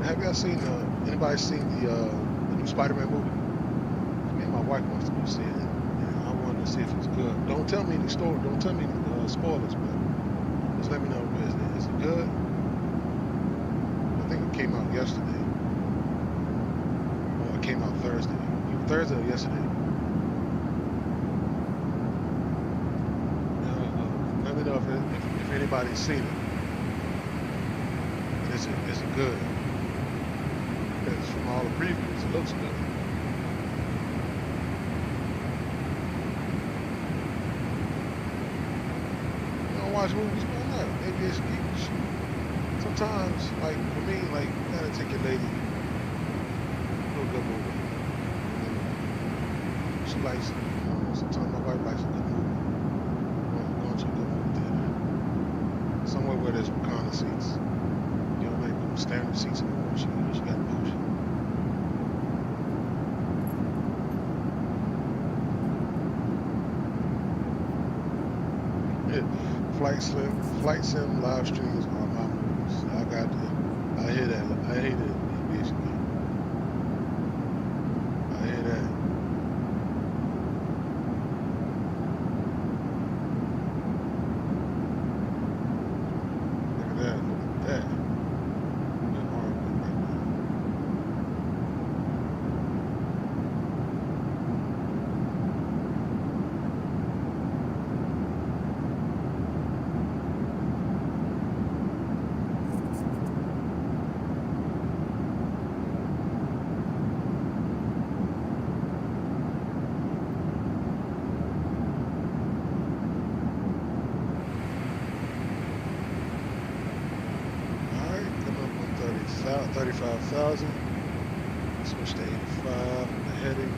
Have y'all seen, anybody seen the new Spider-Man movie? Me and my wife wants to go see it, and I wanted to see if it's good. Don't tell me any story, don't tell me any spoilers, but just let me know, is it good? I think it came out yesterday. Or it came out Thursday. Thursday or yesterday. Let me know if anybody's seen it. Is it good? Because from all the previews, it looks good. You don't watch movies, why not? Maybe it's sometimes, like for me, like you gotta take your lady to a good movie. And she likes, sometimes my wife likes a good movie. Going to a good movie theater. Somewhere where there's recliner seats. You know, like standard seats anymore. She got motion. Flight sim live streams are my movies. I hear that. I hate it, basically. I hear that. 85,000. Switch to 85 on the heading.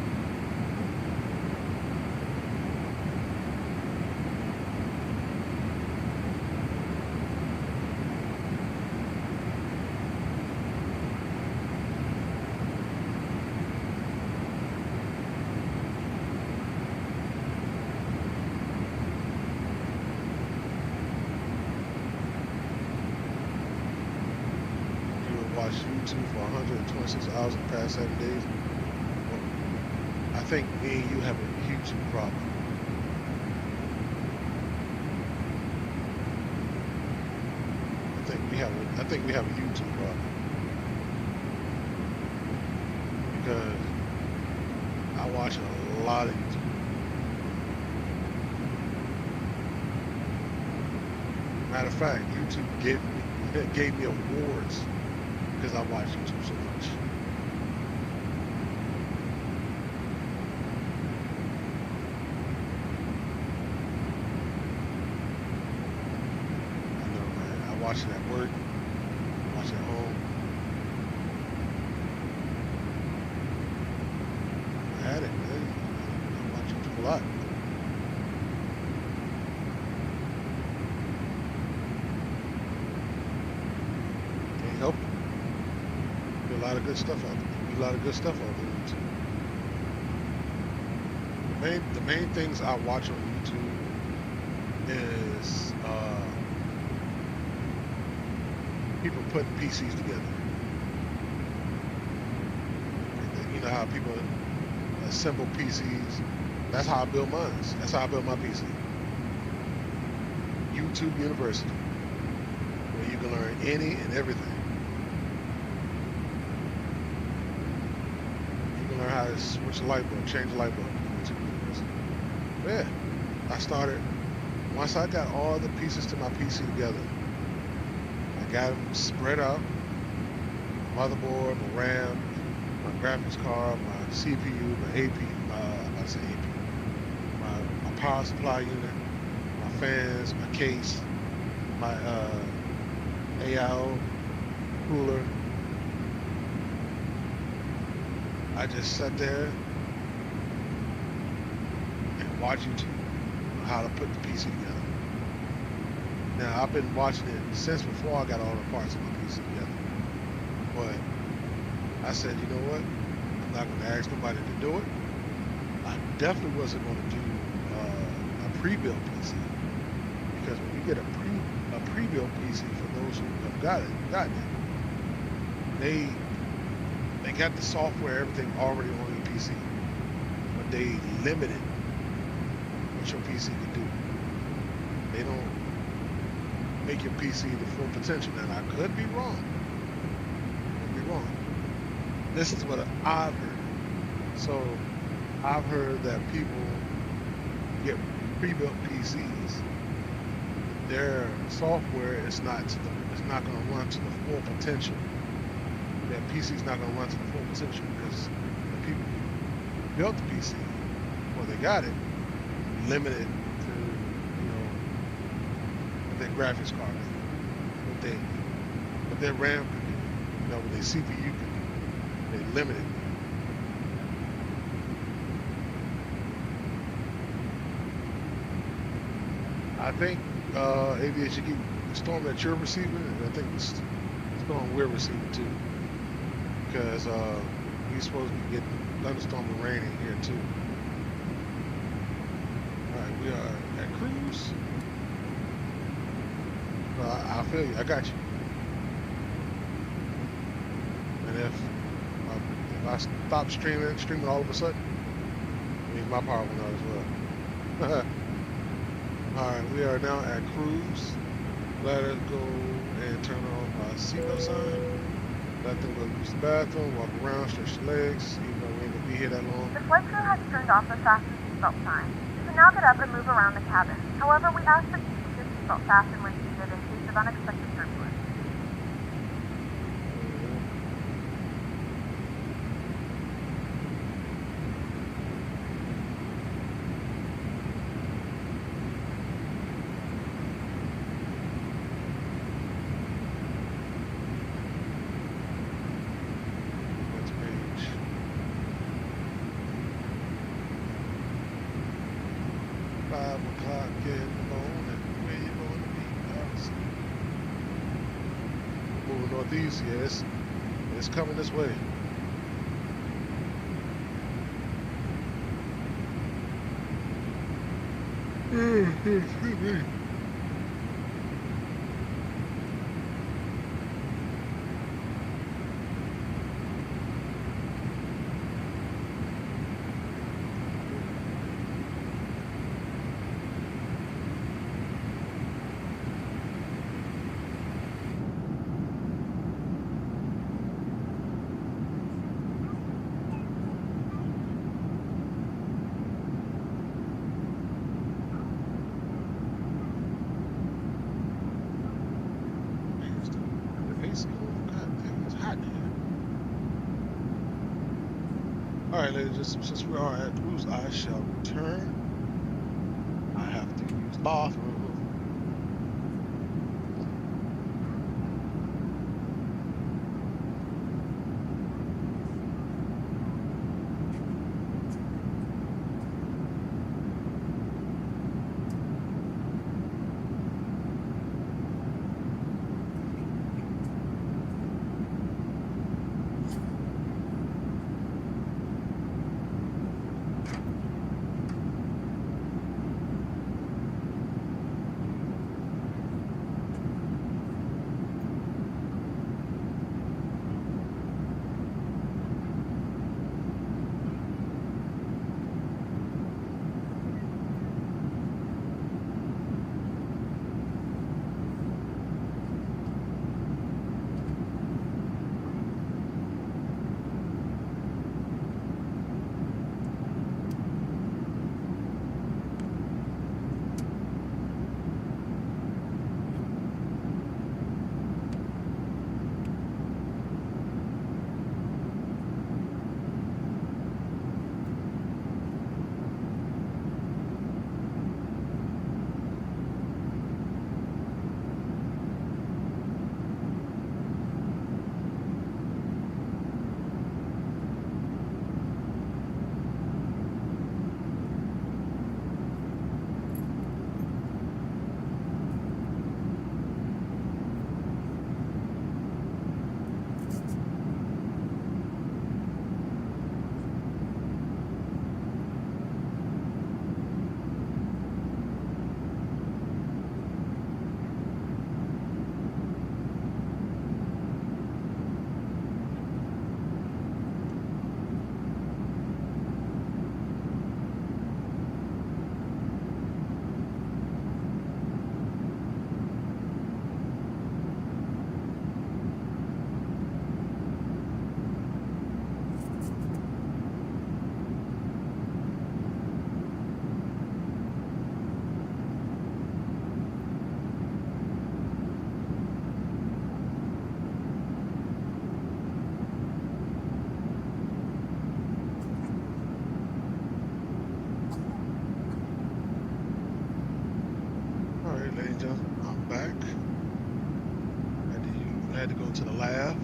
Watch YouTube for 126 hours in the past 7 days. Well, I think me and you have a YouTube problem. I think we have a YouTube problem. Because I watch a lot of YouTube. Matter of fact, YouTube gave me awards because I watch YouTube so much. I know, man. I watch it at work, I watch it at home. I had it, man. I watch YouTube a lot. Can't help it. A lot of good stuff out there. A lot of good stuff out there on YouTube. The main things I watch on YouTube is people putting PCs together. You know how people assemble PCs. That's how I build mine. That's how I build my PC. YouTube University, where you can learn any and everything. Learn how to switch a light bulb, change a light bulb. Yeah, I started, once I got all the pieces to my PC together, I got them spread out, my motherboard, my RAM, my graphics card, my CPU, my AP, my power supply unit, my fans, my case, my AIO cooler. I just sat there and watched YouTube on how to put the PC together. Now, I've been watching it since before I got all the parts of my PC together. But I said, you know what? I'm not going to ask nobody to do it. I definitely wasn't going to do a pre-built PC. Because when you get a pre-built PC, for those who have gotten it, they got the software, everything already on your PC, but they limited what your PC can do. They don't make your PC the full potential. And I could be wrong. This is what I've heard. So I've heard that people get pre-built PCs. Their software is not going to run to the full potential. That PC's not going to run to the full potential because the people who built the PC, well, they got it limited to, what their graphics card can do, what their RAM can do, what their CPU can do. They limited. I think ADHD, the storm that you're receiving, and I think the storm we're receiving too. Because we're supposed to be getting thunderstorm and rain in here too. Alright, we are at cruise. I feel you, I got you. And if I stop streaming all of a sudden, it means my power went out as well. Alright, we are now at cruise. Let us go and turn on my seatbelt sign. Let them go use the bathroom, walk around, stretch your legs, even though we ain't gonna be here that long. The flight crew has turned off the fasten seatbelt sign. You can now get up and move around the cabin. However, we ask that you keep your seatbelt fastened when seated in case of unexpected turbulence. getting on everywhere you're going to be. Moving northeast, yes. It's coming this way. Excuse me. Alright, ladies, since we are at Blues, I shall return. I have to use the bathroom. I'm back. I had to go to the lab.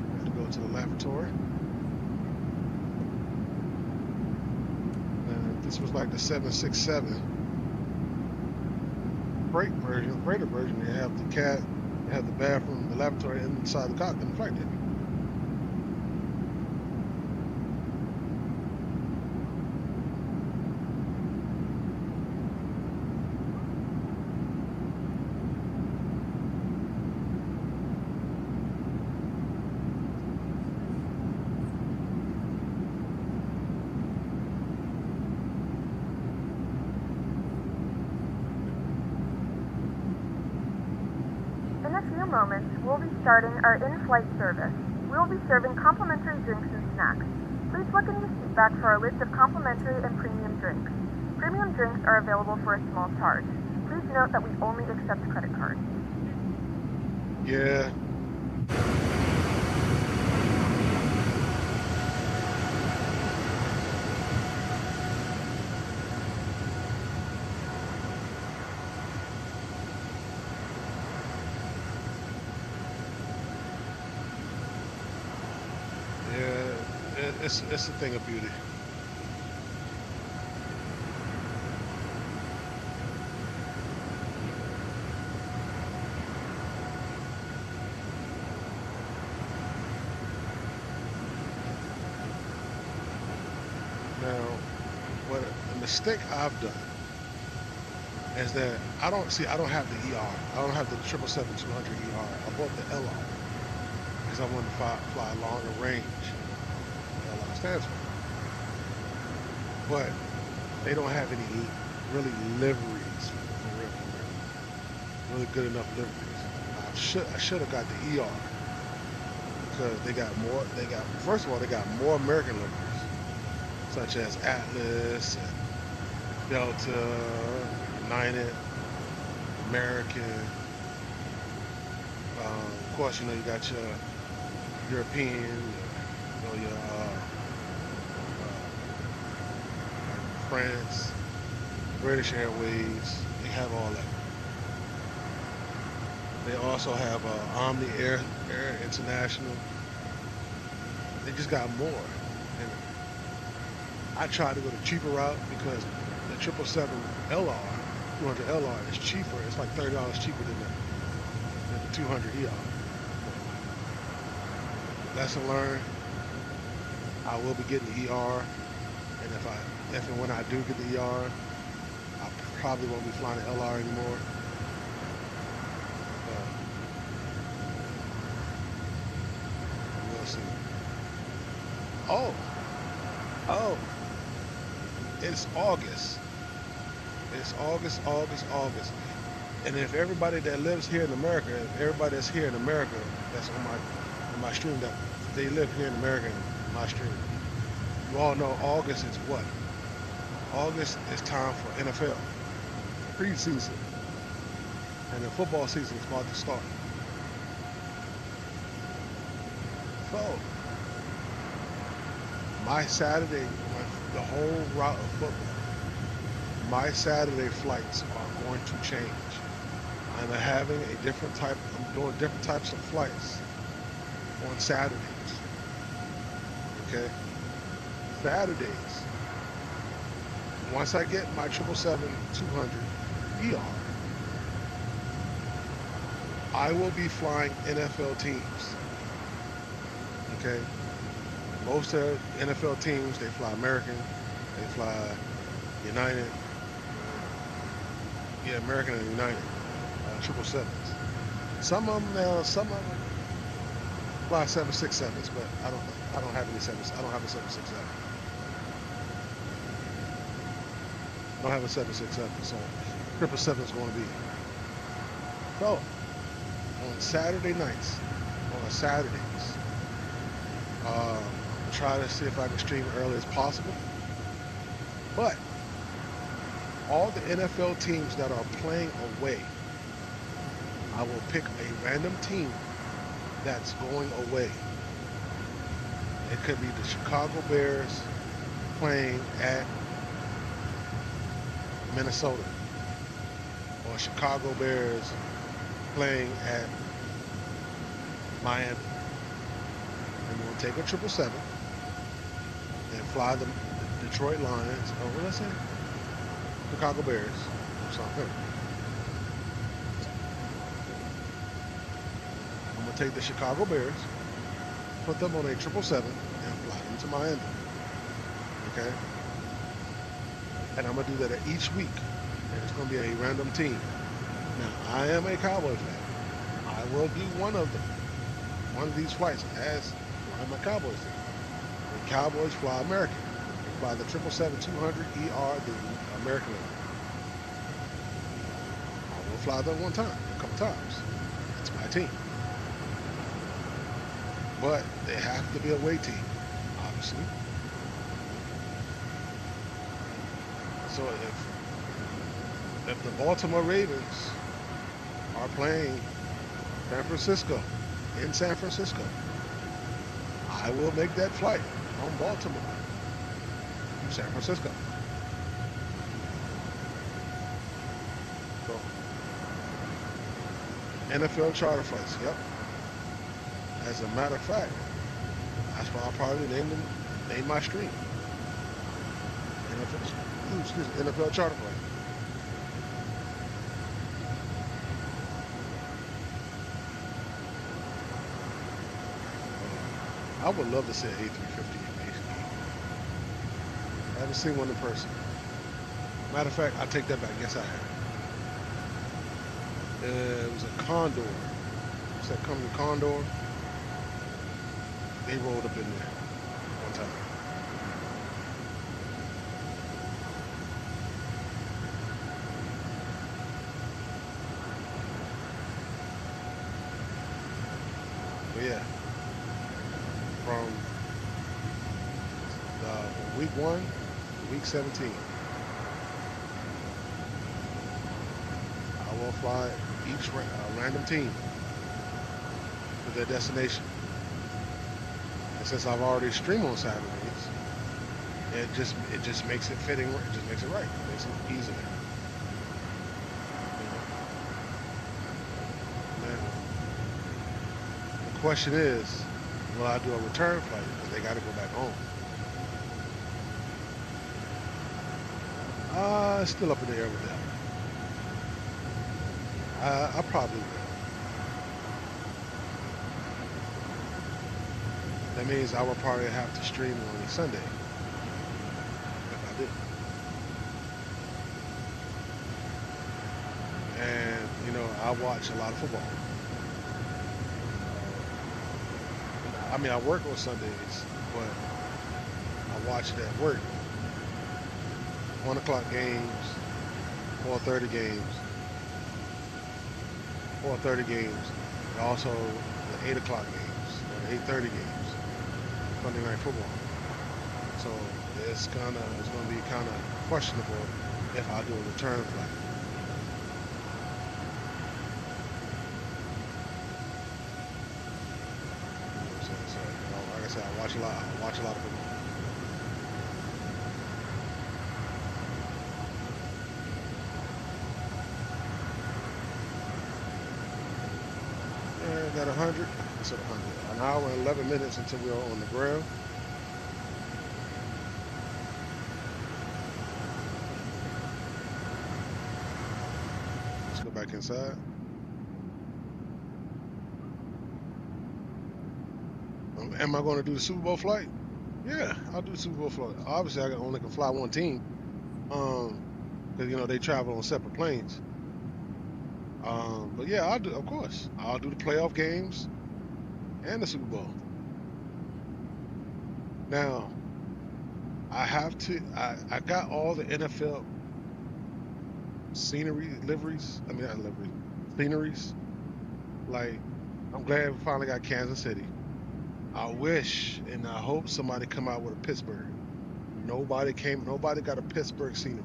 I had to go to the laboratory. And this was like the 767 freighter version. They have the cat, they have the bathroom, the laboratory inside the cockpit and the flight deck. Moments, we'll be starting our in-flight service. We will be serving complimentary drinks and snacks. Please look in your seat back for our list of complimentary and premium drinks. Premium drinks are available for a small charge. Please note that we only accept credit cards. Yeah. Yeah, it's a thing of beauty. Now, what a mistake I've done is that I don't have the ER. I don't have the 777-200 ER. I bought the LR because I wanted to fly longer range. LR stands for. But they don't have any really liveries for real. Really good enough liveries. I should have got the ER because they got first of all, they got more American liveries, such as Atlas and Delta, United, American. Of course, you got your European, your France, British Airways. They have all that. They also have Omni Air International. They just got more. And I tried to go the cheaper route because the 777 200 LR is cheaper. It's like $30 cheaper than the 200 ER. Lesson learned. I will be getting the ER, and if and when I do get the ER, I probably won't be flying the LR anymore. We'll see. Oh, it's August. It's August. And if everybody that lives here in America, everybody that's here in America, that's on my stream, that they live here in America in my stream, you all know August is what? August is time for NFL preseason, and the football season is about to start. So my Saturday, the whole route of football, my Saturday flights are going to change. I'm doing different types of flights on Saturdays. Okay? Saturdays. Once I get my 777-200 ER, I will be flying NFL teams. Okay? Most of the NFL teams, they fly American, they fly United, American and United, 777s. Some of them fly 767s, but I don't have any 7. I don't have a 767. I don't have a 767, so 777 is going to be. So on Saturday nights, on Saturdays, try to see if I can stream early as possible. But all the NFL teams that are playing away, I will pick a random team that's going away. It could be the Chicago Bears playing at Minnesota, or Chicago Bears playing at Miami. And we'll take a 777 and fly the Detroit Lions, or what did I say? Chicago Bears, or something. I'm gonna take the Chicago Bears, put them on a 777, and fly them to Miami. Okay? And I'm gonna do that each week, and it's gonna be a random team. Now, I am a Cowboy fan. I will do one of these flights as fly my Cowboys team. The Cowboys fly American. They fly the 777-200 ER, the American one. I will fly them a couple times. That's my team. But they have to be a away team, obviously. So if the Baltimore Ravens are playing San Francisco, in San Francisco, I will make that flight from Baltimore to San Francisco. So, NFL charter flights, yep. As a matter of fact, that's why I'll probably name made my stream. NFL charter flight. I would love to see an A350 in HD. I haven't seen one in person. Matter of fact, I take that back. Yes, I have. It was a Condor. What's that company, Condor? They rolled up in there one time. But yeah, from week 1 to week 17, I will fly each random team to their destination. And since I've already streamed on Saturdays, it just makes it fitting. It just makes it right. It makes it easier. The question is, will I do a return flight? Because they got to go back home. It's still up in the air with that. I probably will. That means I will probably have to stream on a Sunday if I did. And you know, I watch a lot of football. I mean, I work on Sundays, but I watch it at work. 1 o'clock games, 4:30 games, 4:30 games, and also the 8 o'clock games, or the 8:30 games, Sunday night football. So it's going to be kind of questionable if I do a return flight. So you know, like I said, I watch a lot of football. Got 100. I said 100. An hour and 11 minutes until we are on the ground. Let's go back inside. Am I going to do the Super Bowl flight? Yeah, I'll do the Super Bowl flight. Obviously, I only can fly one team, because you know they travel on separate planes. But yeah, I'll do. Of course, I'll do the playoff games and the Super Bowl. Now, I have to. I got all the NFL liveries. I mean, not liveries, sceneries. Like, I'm glad we finally got Kansas City. I wish and I hope somebody come out with a Pittsburgh. Nobody got a Pittsburgh scenery.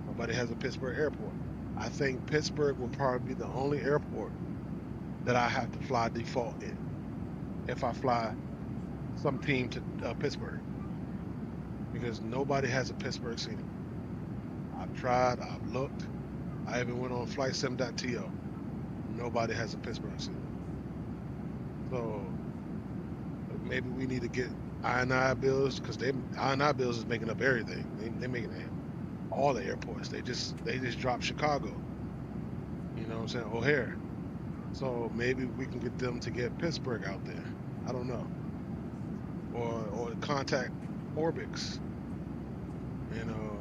Nobody has a Pittsburgh airport. I think Pittsburgh will probably be the only airport that I have to fly default in if I fly some team to Pittsburgh, because nobody has a Pittsburgh scenery. I've tried, I've looked, I even went on flightsim.to. Nobody has a Pittsburgh scenery. So maybe we need to get I&I bills, because I&I bills is making up everything. They're making it. All the airports. They just dropped Chicago. You know what I'm saying? O'Hare. So maybe we can get them to get Pittsburgh out there. I don't know. Or contact Orbix, you know,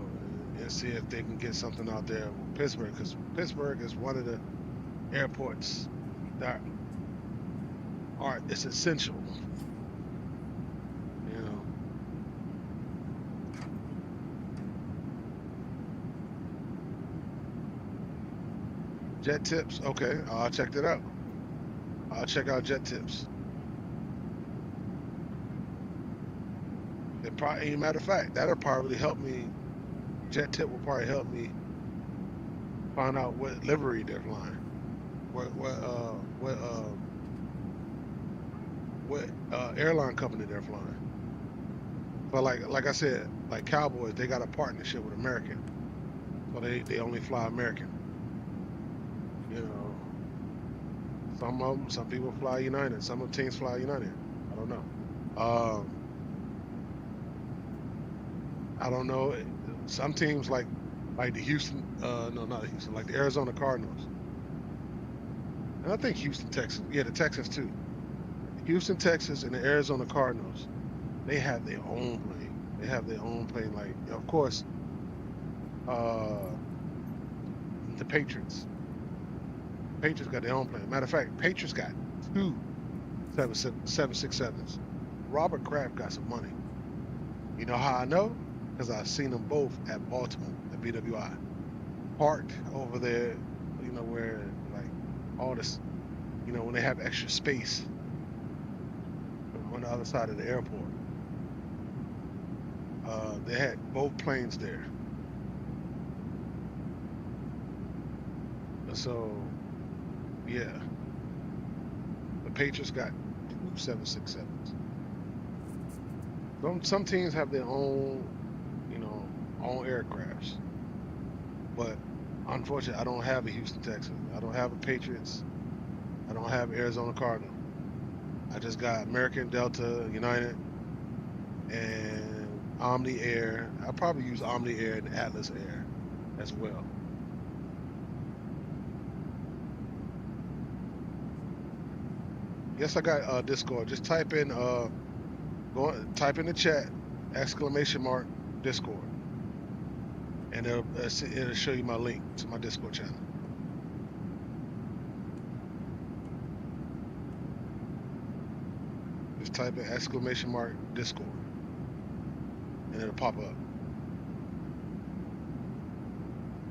and see if they can get something out there with Pittsburgh, because Pittsburgh is one of the airports that it's essential. Jet tips, okay, I'll check that out. I'll check out jet tips. It probably, matter of fact, that'll probably help me. Jet tip will probably help me find out what livery they're flying, what airline company they're flying. But like I said, like Cowboys, they got a partnership with American, so they only fly American. You know, some people fly United, some of the teams fly United. I don't know. I don't know. Some teams like the Houston, no, not the Houston, like the Arizona Cardinals. And I think Houston, Texas. Yeah, the Texans too. Houston, Texas, and the Arizona Cardinals. They have their own plane. They have their own plane. Like, of course, the Patriots. Patriots got their own plane. Matter of fact, Patriots got two 767s. Robert Kraft got some money. You know how I know? Because I've seen them both at Baltimore, at BWI. Parked over there, you know, where like all this, you know, when they have extra space on the other side of the airport. They had both planes there. So, yeah. The Patriots got two 767s. Some teams have their own, you know, own aircrafts. But unfortunately, I don't have a Houston Texans. I don't have a Patriots. I don't have Arizona Cardinal. I just got American, Delta, United, and Omni Air. I'll probably use Omni Air and Atlas Air as well. Yes, I got Discord. Just type in type in the chat !Discord, and it'll show you my link to my Discord channel. Just type in !Discord, and it'll pop up.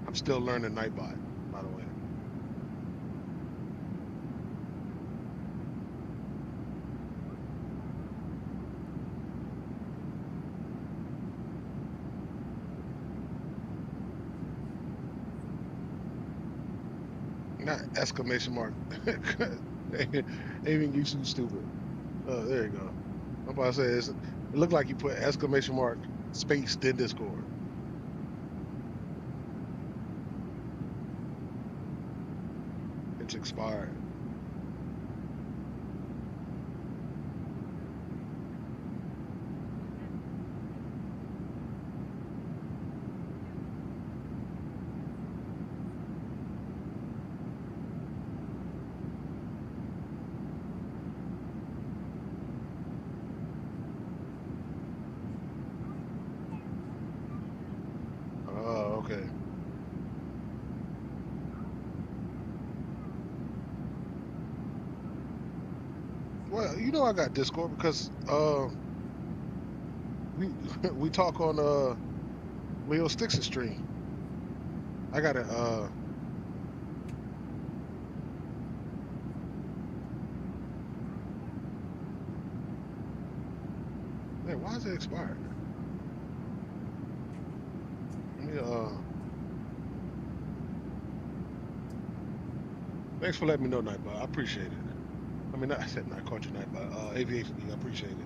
I'm still learning Nightbot, by the way. Not ! Aiming you too stupid. Oh, there you go. I'm about to say it looked like you put ! Space then Discord. It's expired. Oh, okay. Well, you know I got Discord because we we talk on Leo Stix's stream. I got a man, why is it expired? Let me thanks for letting me know, Nightbot. I appreciate it. I mean, I said not caught you, Nightbot. Aviation Geek, I appreciate it.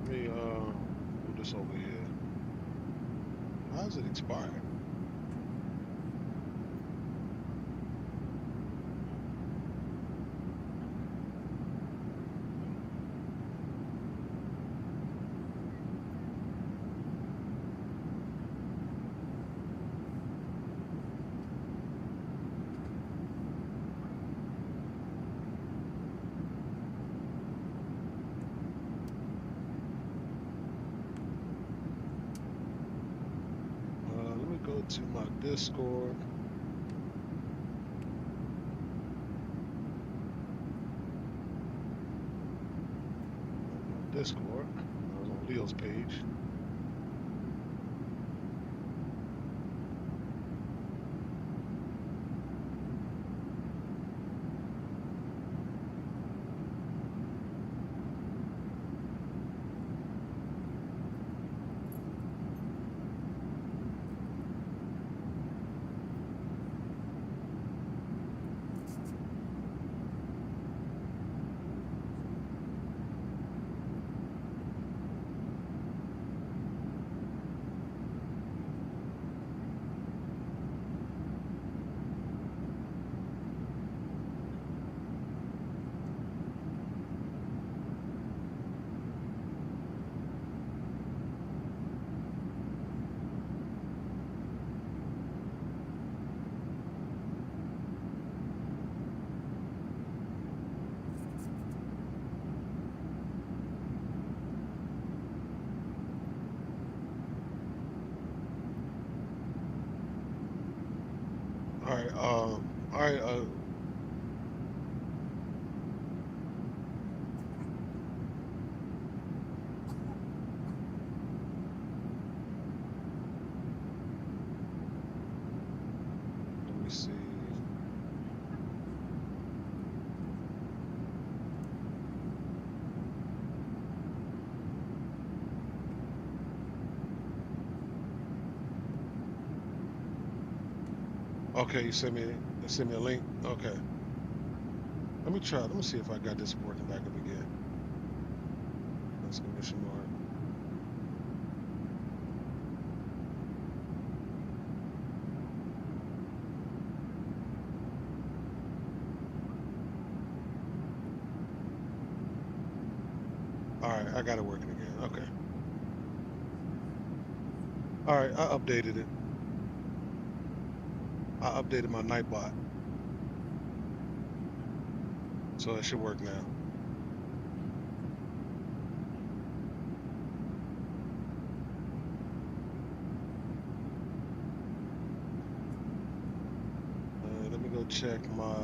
Let me do this over here. Why is it expired? Go to my Discord. Discord. I was on Leo's page. All right. Let me see. Okay, you send me a link. Okay. Let me try. Let me see if I got this working back up again. Exclamation mark. All right, I got it working again. Okay. All right, I updated it. I updated my Nightbot, so it should work now. Let me go check my.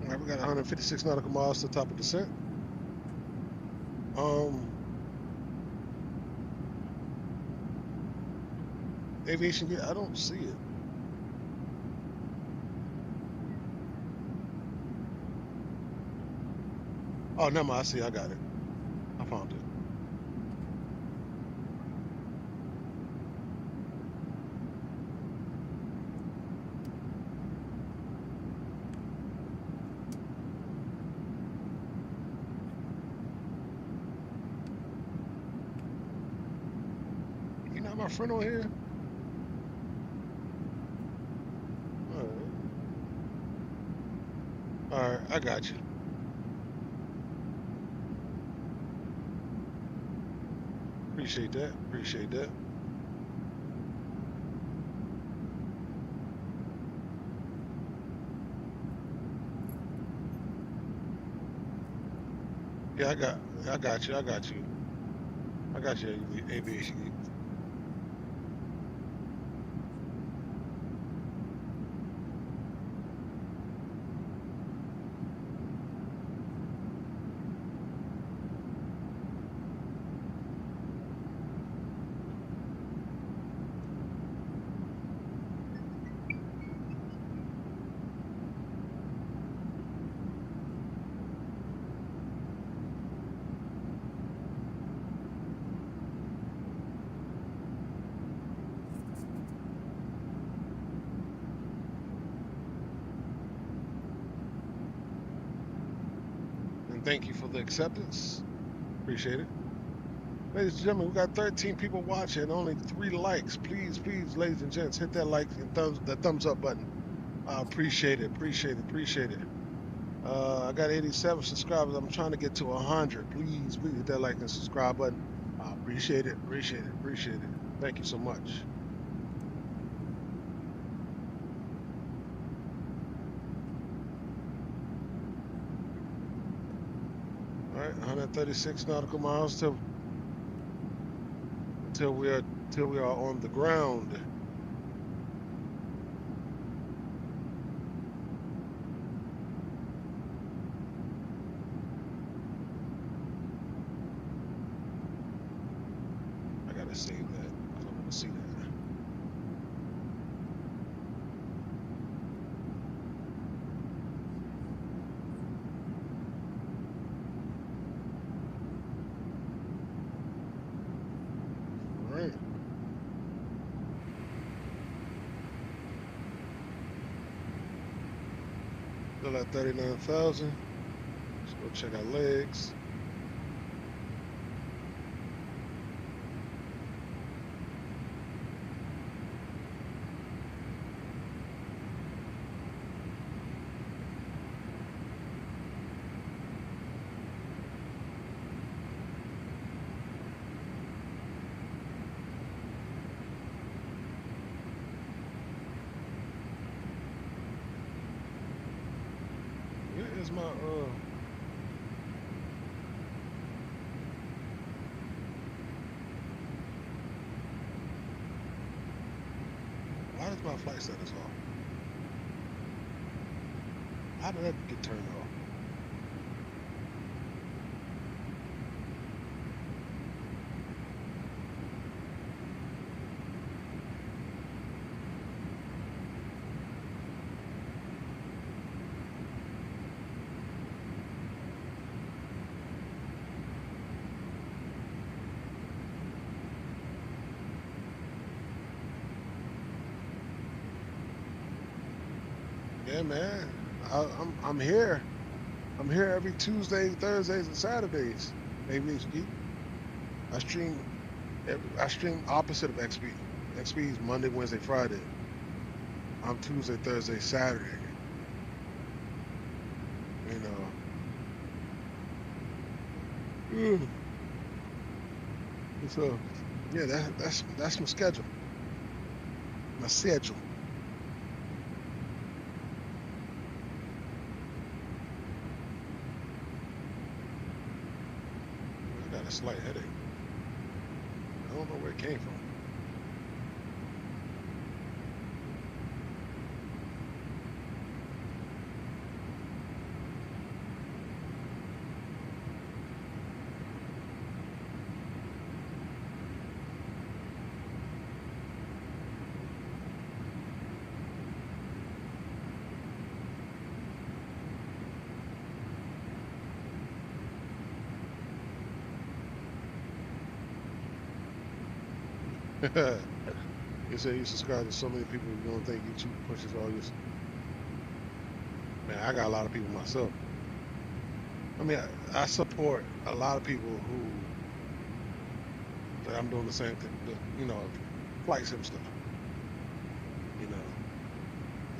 All right, we got 156 nautical miles to the top of descent. Aviation gear, I don't see it. Oh, never mind. I see. I got it. I found it. You not my friend on here? All right, I got you. Appreciate that. Appreciate that. Yeah, I got you. I got you. I got you, aviation geek. Thank you for the acceptance. Appreciate it. Ladies and gentlemen, we got 13 people watching, only 3 likes. Please, please, ladies and gents, hit that like and thumbs up button. I appreciate it. Appreciate it. I got 87 subscribers. I'm trying to get to 100. Please, please hit that like and subscribe button. I appreciate it. Thank you so much. All right, 136 nautical miles till we are on the ground. save that because I want to see that. All right. Still at 39,000. Let's go check our legs. Where is my why does my flight status off? How did that get turned off? Yeah, man. I'm here. I'm here every Tuesday, Thursdays, and Saturdays. ADHD. I stream opposite of XP. XP is Monday, Wednesday, Friday. I'm Tuesday, Thursday, Saturday. You know. So yeah, that's my schedule. My schedule. I got a slight headache. I don't know where it came from. You say you subscribe to so many people, you don't think YouTube pushes all this. Man, I got a lot of people myself. I mean, I support a lot of people who that I'm doing the same thing, you know, flight sim stuff. You know,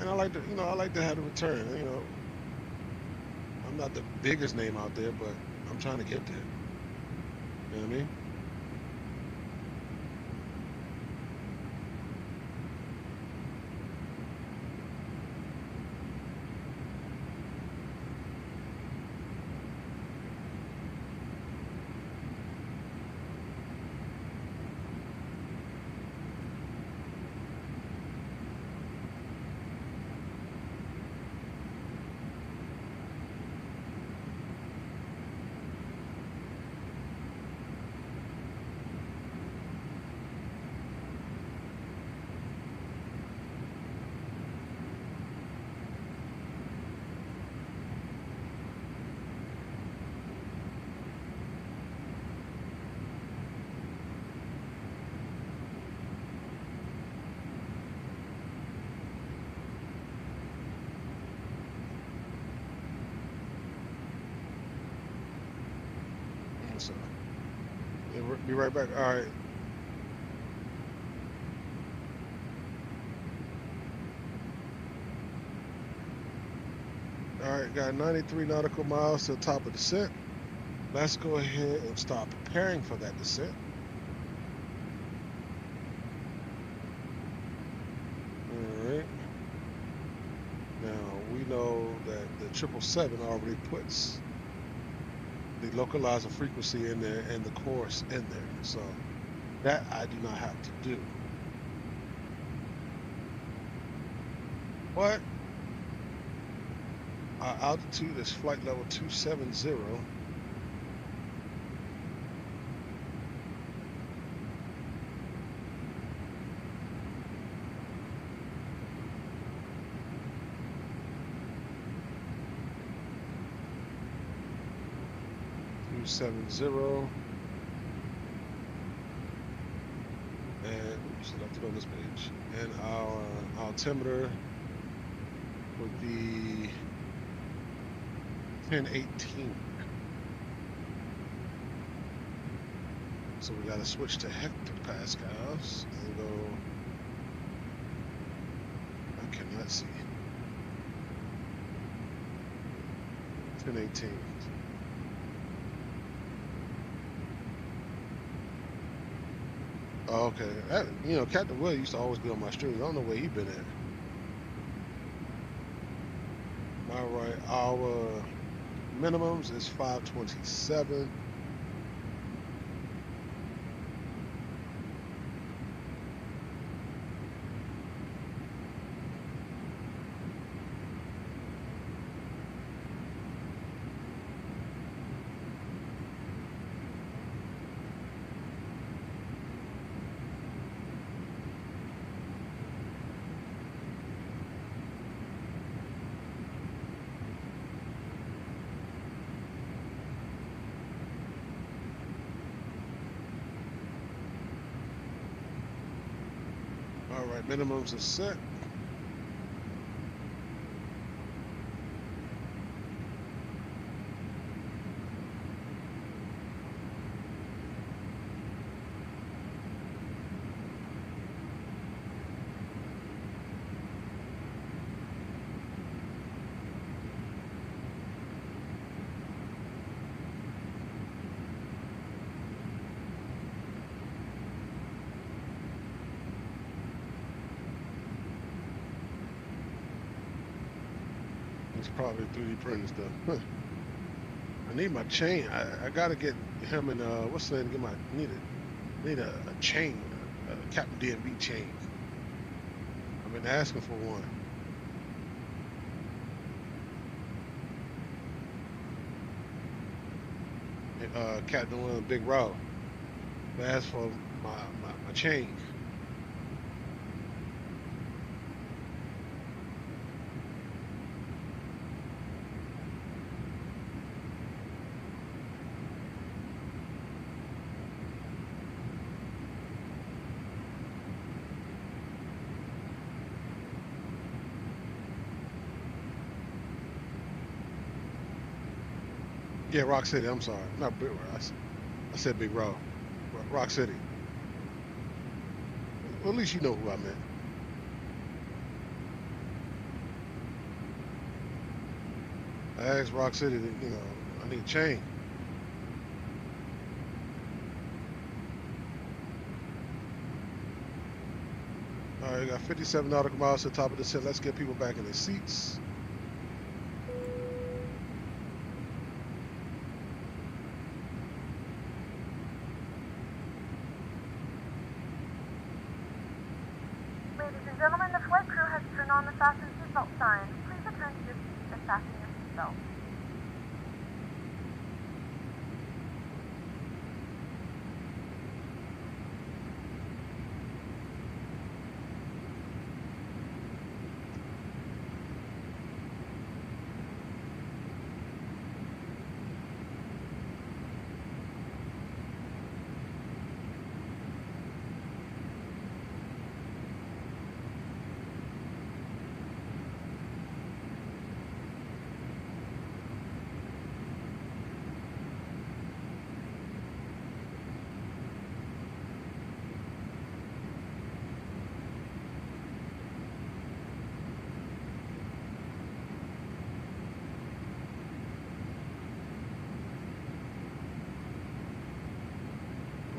and I like to, I like to have a return. You know, I'm not the biggest name out there, but I'm trying to get there. You know what I mean? So, yeah, be right back. All right. All right, got 93 nautical miles to the top of the descent. Let's go ahead and start preparing for that descent. All right. Now, we know that the 777 already puts the localizer frequency in there and the course in there. So that I do not have to do. But our altitude is flight level 270. 270. And oops, I left it on this page. And our altimeter would be 1018. So we got to switch to hectopascals and go. I cannot see. 1018. Oh, okay. That, you know, Captain Will used to always be on my stream. I don't know where he been at. All right, our minimums is 527. All right, minimums are set. It's probably 3D printing stuff. I need my chain. I gotta get him and what's the name? Get my need a chain, a Captain DMB chain. I've been asking for one. Captain Will and Big Row. I asked for my chain. Yeah, Rock City. I'm sorry, not Big Row. I said Big Row. Rock City. Well, at least you know who I meant. I asked Rock City that, you know, I need a chain. All right, we got 57 nautical miles to the top of the set. Let's get people back in their seats. Ladies and gentlemen, the flight crew has turned on the fasten seatbelt sign. Please return to your seats and fasten your seatbelt.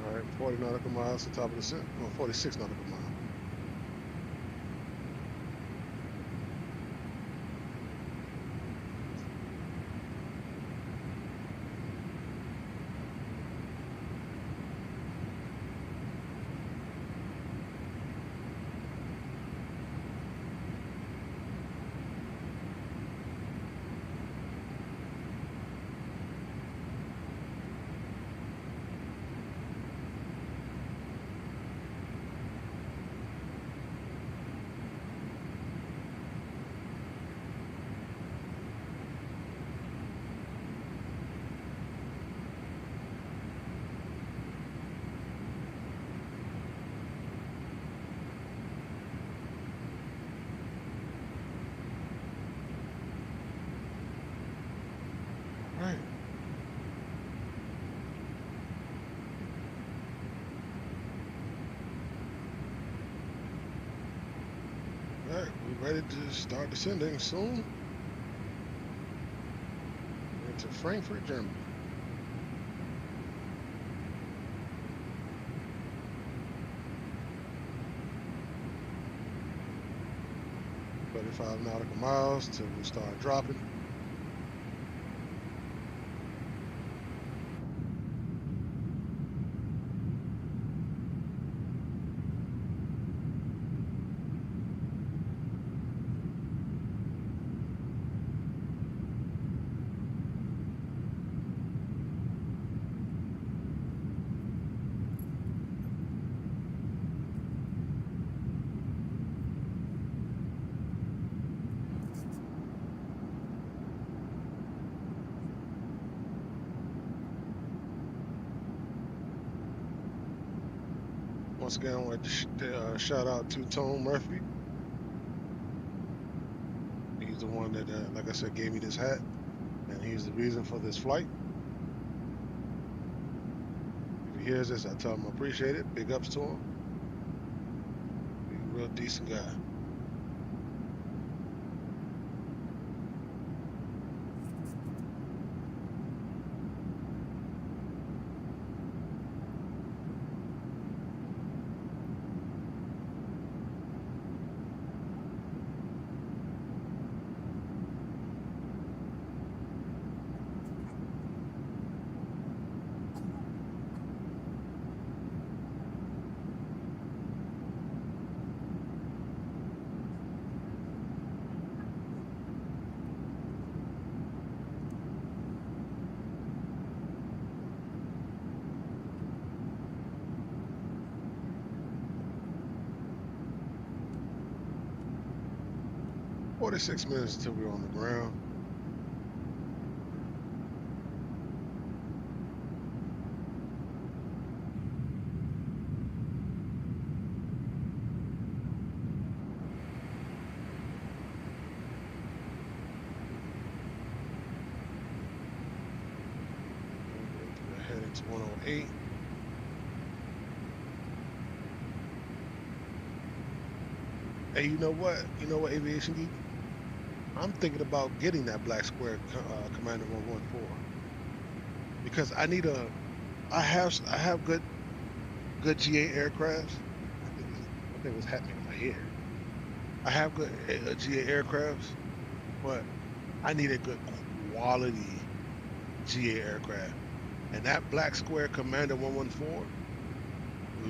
All right, 40 nautical miles to the top of the set. Well, 46 nautical miles. Right. All right, we're ready to start descending soon into Frankfurt, Germany. $35 nautical miles till we start dropping. Once again, I want to shout out to Tone Murphy. He's the one that, like I said, gave me this hat, and he's the reason for this flight. If he hears this, I tell him I appreciate it. Big ups to him. He's a real decent guy. $46 minutes until we're on the ground. We're heading to 108. Hey, you know what? You know what, Aviation Geek? I'm thinking about getting that black square Commander 114 because I need a. I have good GA aircrafts. I think what's happening in my hair. I have good GA aircrafts, but I need a good quality GA aircraft, and that black square Commander 114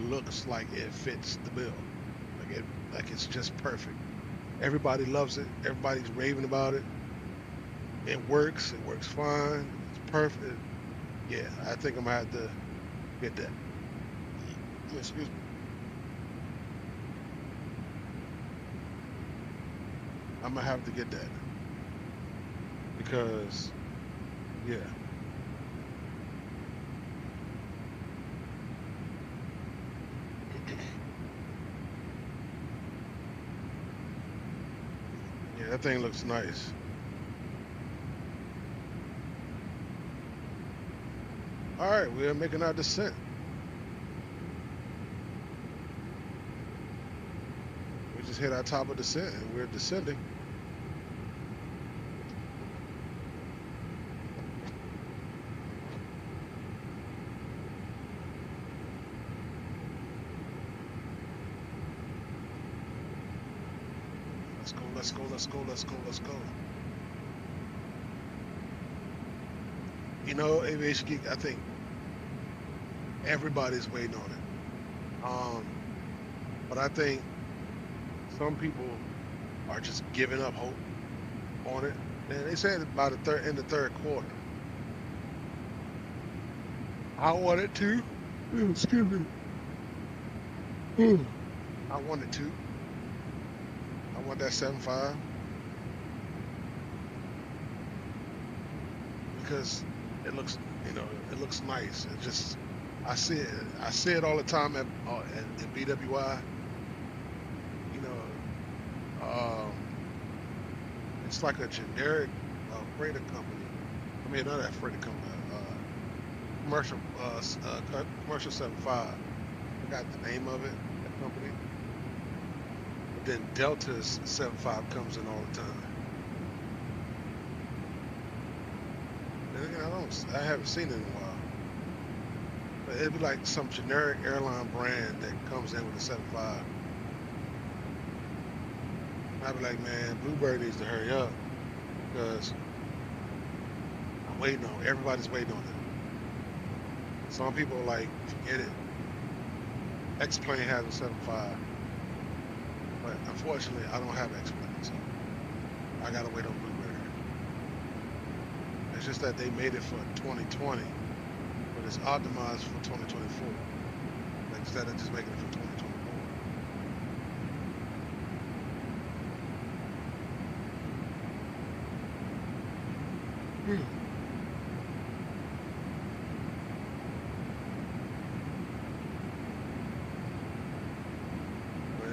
looks like it fits the bill. Like it's just perfect. Everybody loves it. Everybody's raving about it. It works. It works fine. It's perfect. Yeah, I think I'm gonna have to get that. Excuse me. I'm gonna have to get that because, yeah. That thing looks nice. All right, we are making our descent. We just hit our top of descent and we're descending. Let's go. You know, Aviation Geek, I think everybody's waiting on it. But I think some people are just giving up hope on it. And they said about in the third quarter. I want it to. Excuse me. I want it to. I want that 7.5 because it looks, it looks nice. It just, I see it all the time at BWI. It's like a generic freighter company. I mean, not that freighter company. Commercial 75. I forgot the name of it. That company. But then Delta's 75 comes in all the time. And again, I haven't seen it in a while. But it'd be like some generic airline brand that comes in with a 75. I'd be like, man, Bluebird needs to hurry up because I'm waiting on. Everybody's waiting on it. Some people are like, forget it. X-Plane has a 75. But unfortunately, I don't have X-Plane, so I gotta wait on Bluebird. It's just that they made it for 2020, but it's optimized for 2024. Like, instead of just making it for 2024.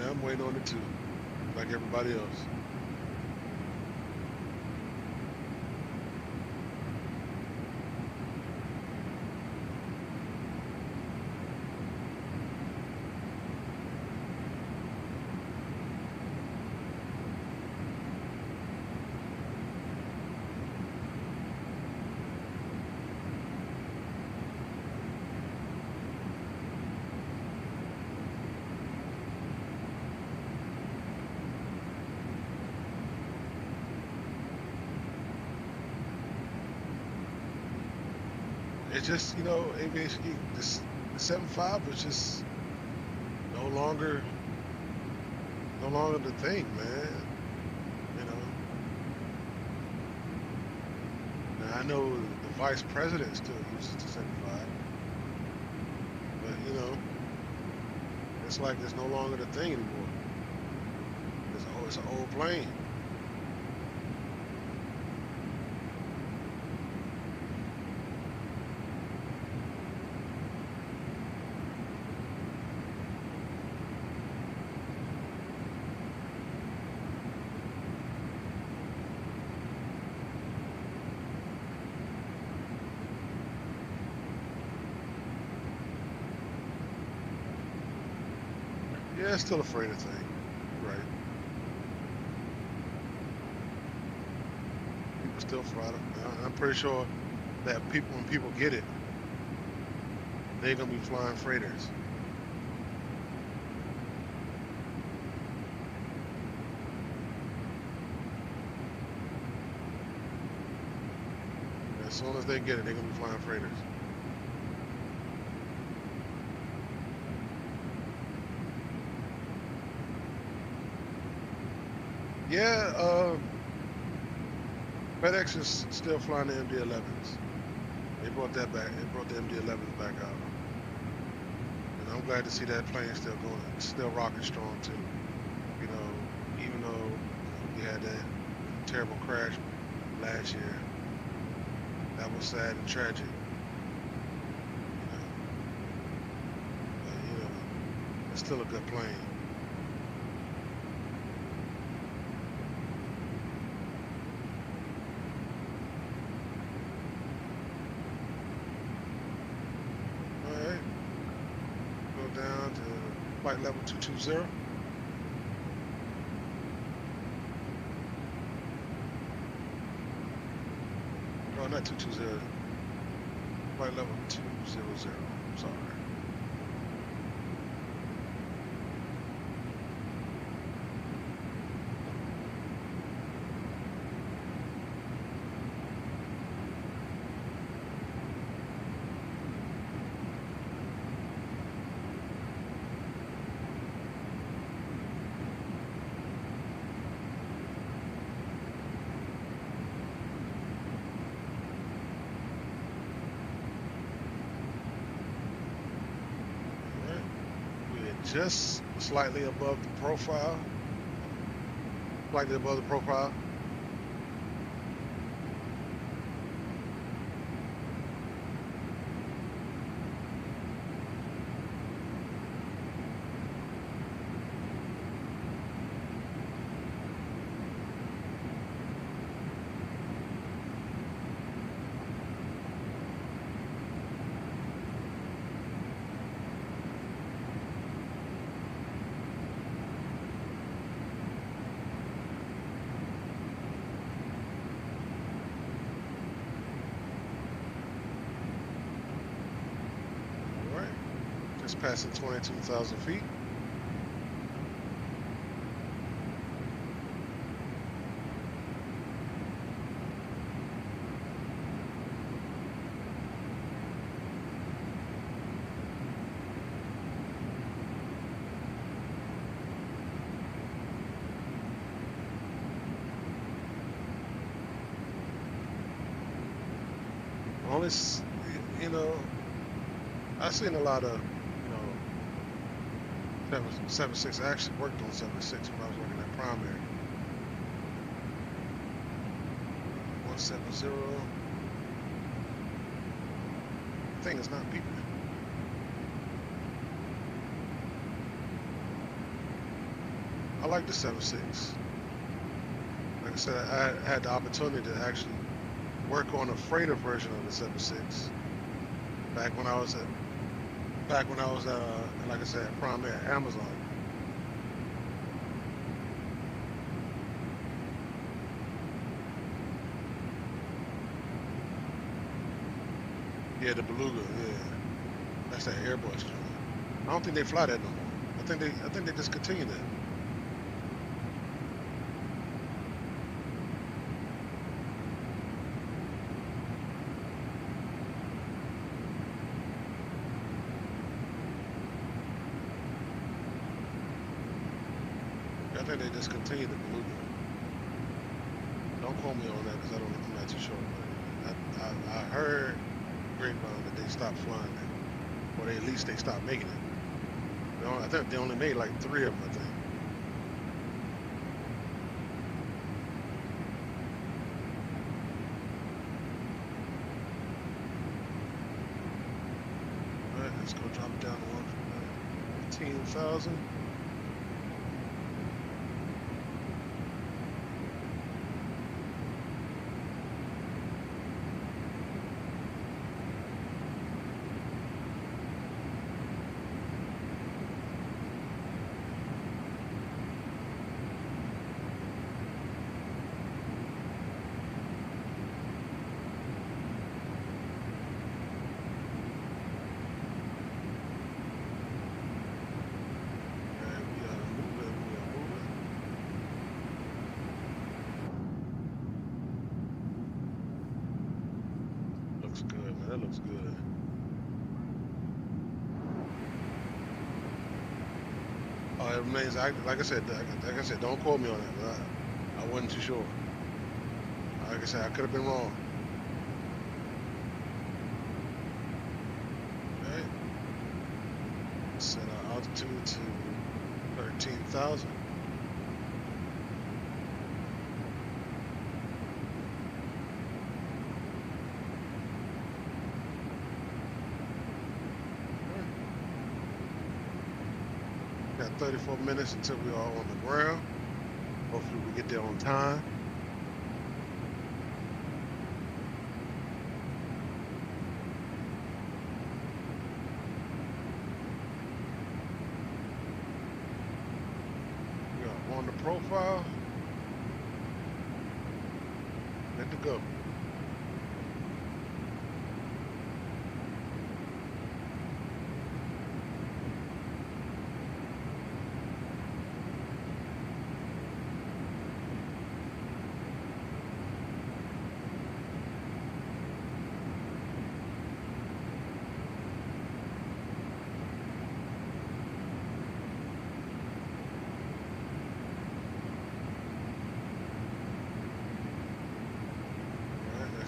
I'm waiting on it too, like everybody else. It's just, you know, aviation geek. The 75 was just no longer the thing, man. You know. Now I know the vice president still uses the 75, but you know, it's like it's no longer the thing anymore. It's an old plane. Yeah, it's still a freighter thing, right? People still fly them. I'm pretty sure that when people get it, they're gonna be flying freighters. As soon as they get it, they're gonna be flying freighters. Yeah, FedEx is still flying the MD-11s. They brought that back. They brought the MD-11s back out, and I'm glad to see that plane still going, still rocking strong too. You know, even though we had that terrible crash last year, that was sad and tragic. You know, but you know, it's still a good plane. Flight level 220. No, not 220. Flight level 200. Sorry. Just slightly above the profile. Slightly above the profile. Just passing 22,000 feet. Only, you know, I've seen a lot of, you know, 7.6. I actually worked on 7.6 when I was working at primary. 170. The thing is not beeping. I like the 7.6. Like I said, I had the opportunity to actually work on a freighter version of the 7.6 back when I was at, like I said, primary at Amazon. Yeah, the Beluga, yeah, that's that Airbus joint. I don't think they fly that no more. I think they discontinued it. I think they discontinued the Beluga. Don't quote me on that because I'm not too sure. But I heard grapevine that they stopped flying it, or at least they stopped making it. I think they only made like 3 of them, I think. All right, let's go drop it down to 15,000. That looks good. Oh, it remains. Like I said, don't quote me on that. But I wasn't too sure. Like I said, I could have been wrong. Okay. Set our altitude to 13,000. Got 34 minutes until we are on the ground. Hopefully we get there on time. We are on the profile. Good to go.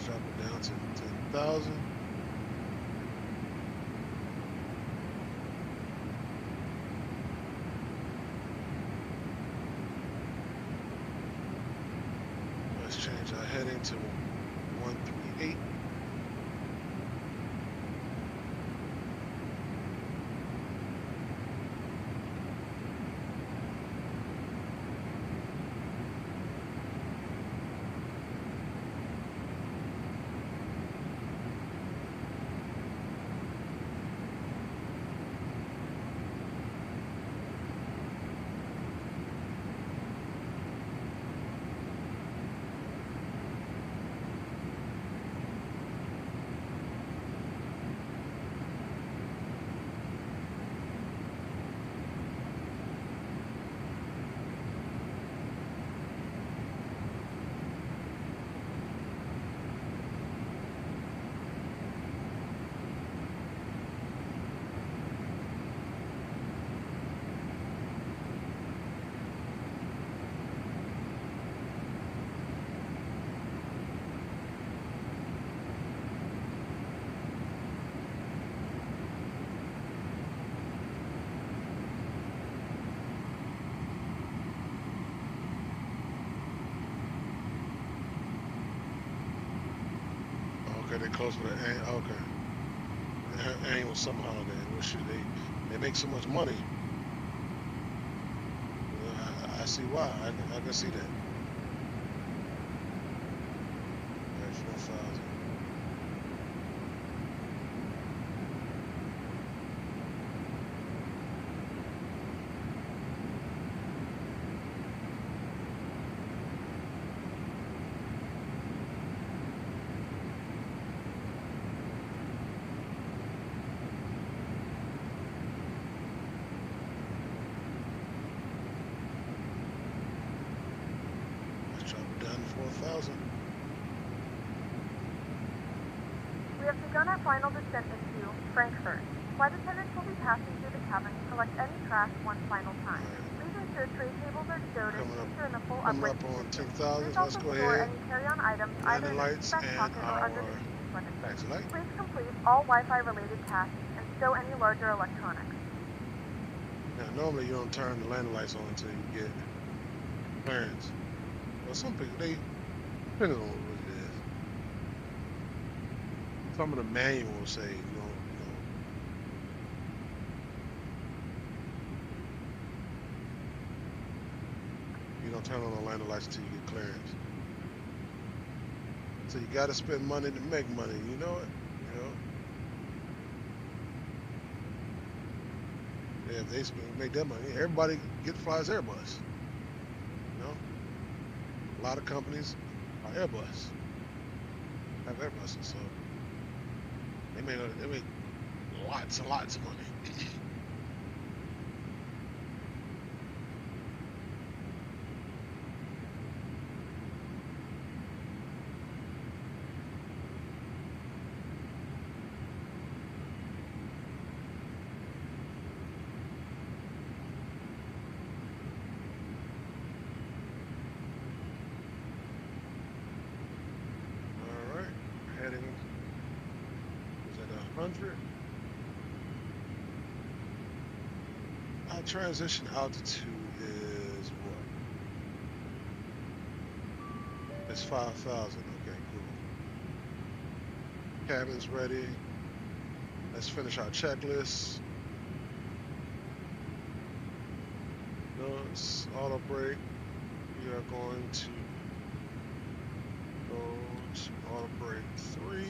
Drop it down to 10,000. Let's change our heading to 138. Okay, they close for the okay. Annual summer holiday. Well, shit, they make so much money. I see why. I can see that. All right, 4,000. We have begun our final descent into Frankfurt. Flight attendants will be passing through the cabin to collect any trash one final time. Please ensure tray tables are stowed and seats are in the full upright position. Please also store any carry-on items either in the seat back pocket or under the seat when it's safe. Please complete all Wi-Fi related tasks and stow any larger electronics. Now, normally you don't turn the landing lights on until you get clearance. Well, some people, they depending on what it is. Some of the manuals say, you don't turn on the landing lights until you get clearance. So you got to spend money to make money. You know it. Yeah, if they make that money, everybody flies Airbus. A lot of companies are Airbus, have Airbuses, so they make lots and lots of money. Our transition altitude is what? It's 5,000. Okay, cool. Cabin's ready. Let's finish our checklist. Notes, auto brake. We are going to go to auto brake 3.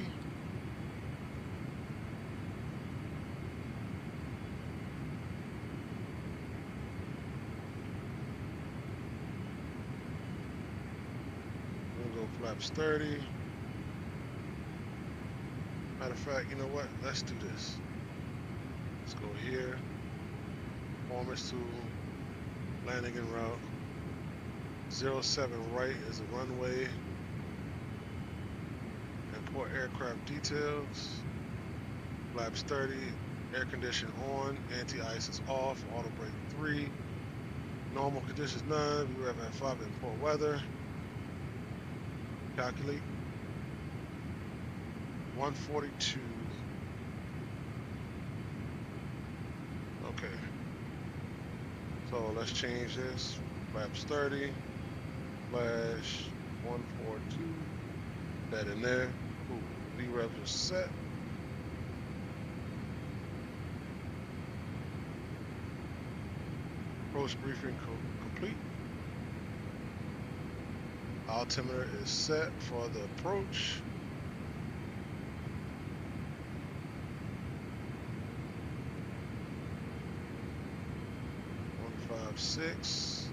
Flaps 30. Matter of fact, you know what? Let's do this. Let's go here. Performance tool. Landing en route. 07 right is the runway. Import aircraft details. Flaps 30. Air condition on. Anti-ice is off. Auto brake 3. Normal conditions none. VREF at 5. Import weather. Calculate 142. Okay. So let's change this. Flaps 30. Flash 142. That in there. Cool. VREF is set. Approach briefing complete. Altimeter is set for the approach. $156.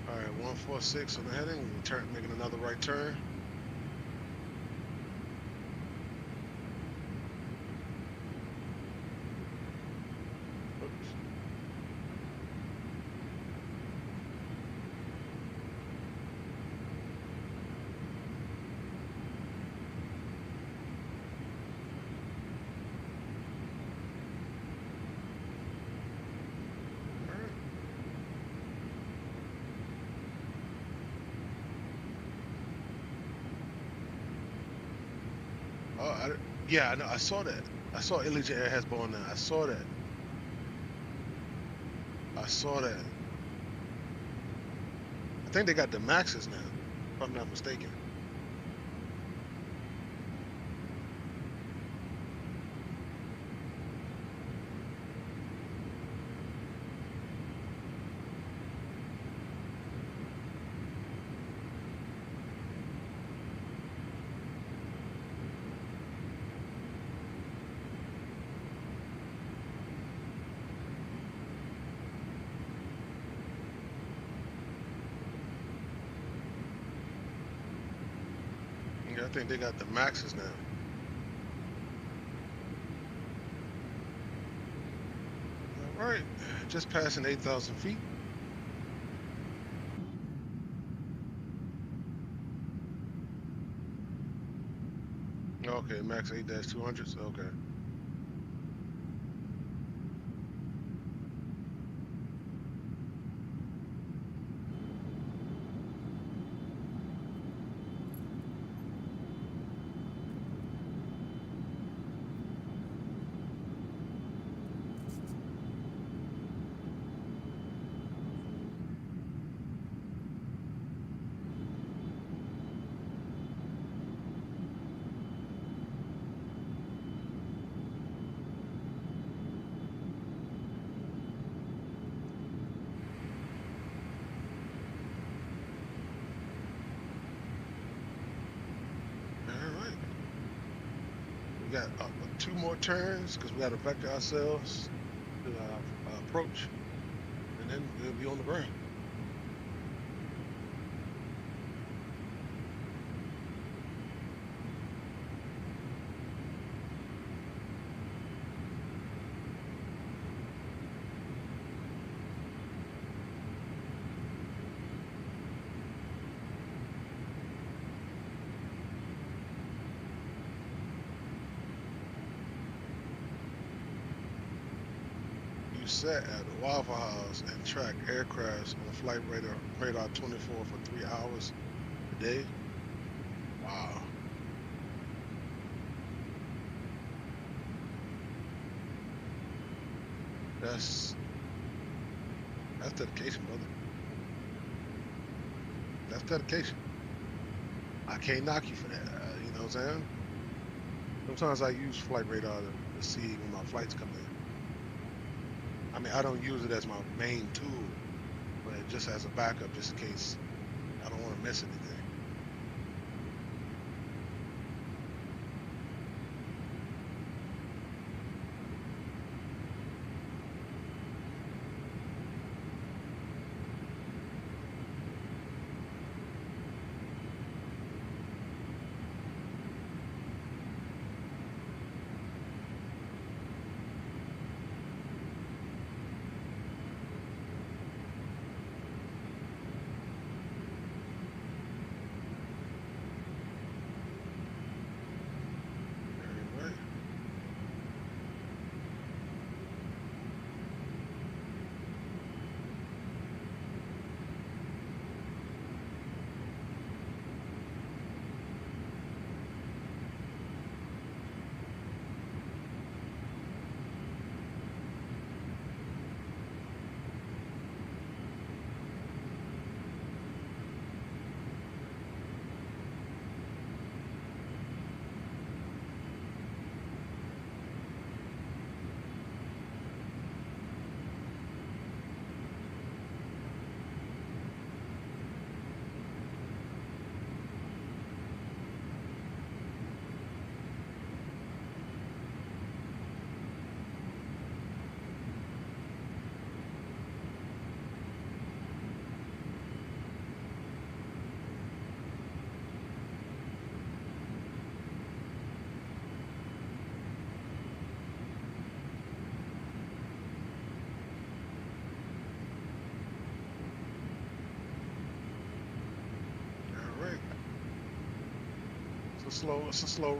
All right, 146 on the heading. Making another right turn. Oops. Oh, yeah, I know. I saw that. I saw Illegion Air has born now. I saw that. I saw that. I think they got the Maxes now, if I'm not mistaken. Yeah, I think they got the Maxes now. All right, just passing 8,000 feet. Okay, max 8-200s. Okay. We got 2 more turns because we got to vector ourselves to our approach, and then we'll be on the ground. Set at the Waffle House and track aircrafts on flight radar 24 for 3 hours a day. Wow. That's dedication, brother. That's dedication. I can't knock you for that. You know what I'm saying? Sometimes I use flight radar to see when my flights come in. I mean, I don't use it as my main tool, but just as a backup, just in case I don't want to miss anything.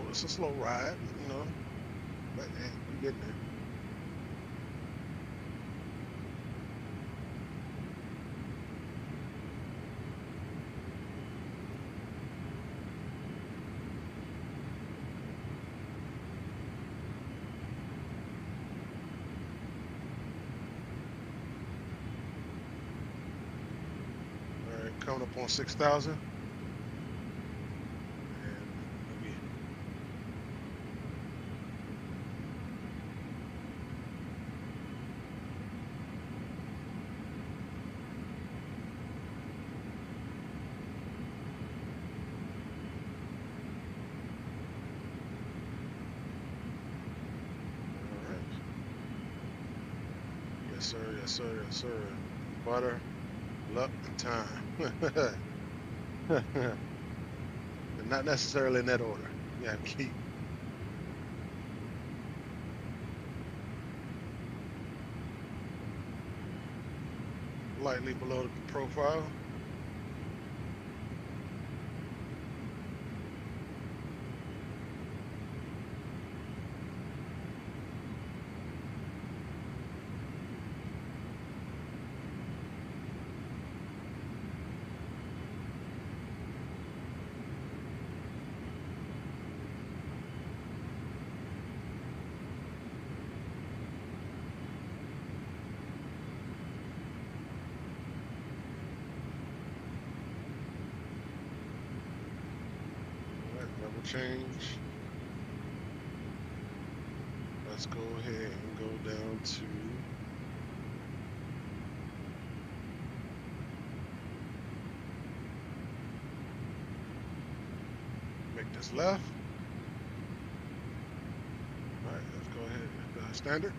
It's a slow ride, you know, but hey, we getting there. coming up on 6,000. And let me. All right. Yes, sir. Yes, sir. Yes, sir. Butter, luck, and time. And not necessarily in that order. You have to keep. Lightly below the profile. Change. Let's go ahead and go down to make this left. All right, let's go ahead and standard.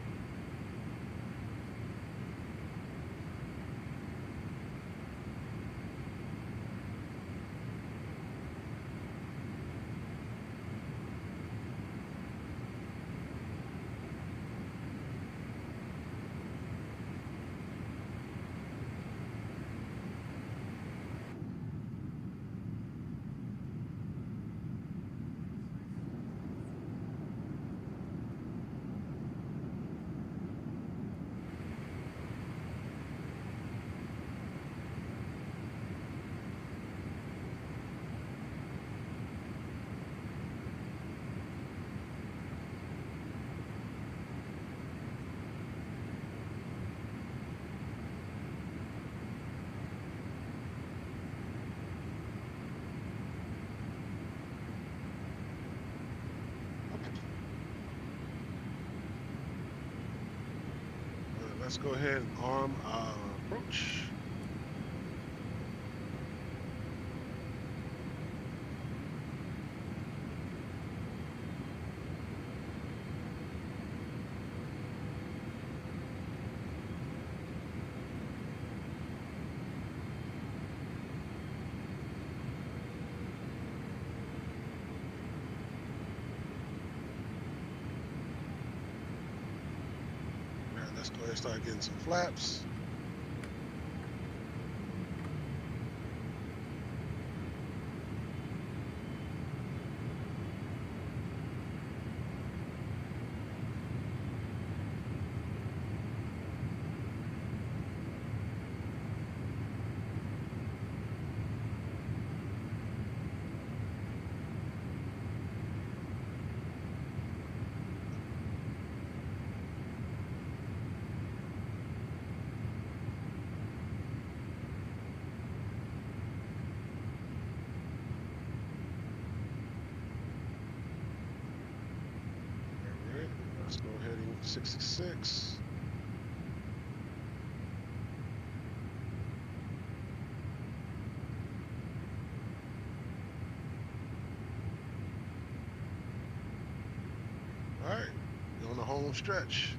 Let's go ahead and arm our approach. Let's go ahead and start getting some flaps. Let's go ahead and 66. All right, we're on the home stretch.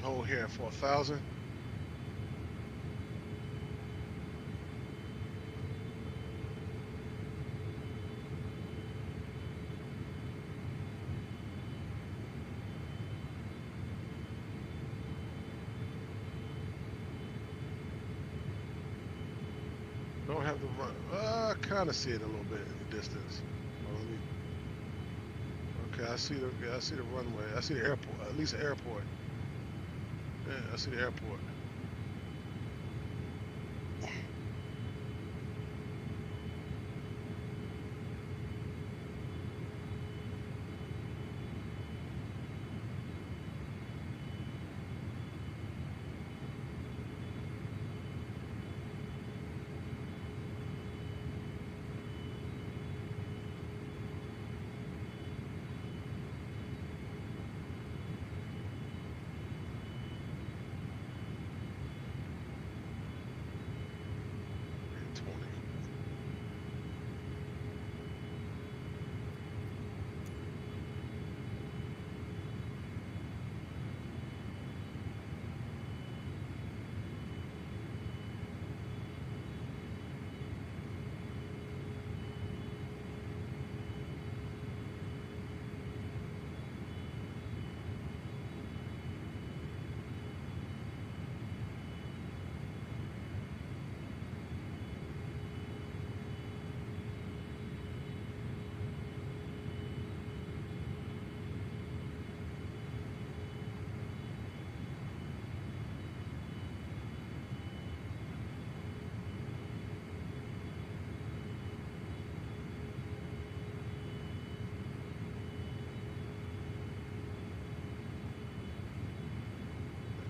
hold here at 4,000. Don't have to run. I kind of see it a little bit in the distance. Okay, I see the runway. I see the airport. At least the airport. Yeah, I see the airport.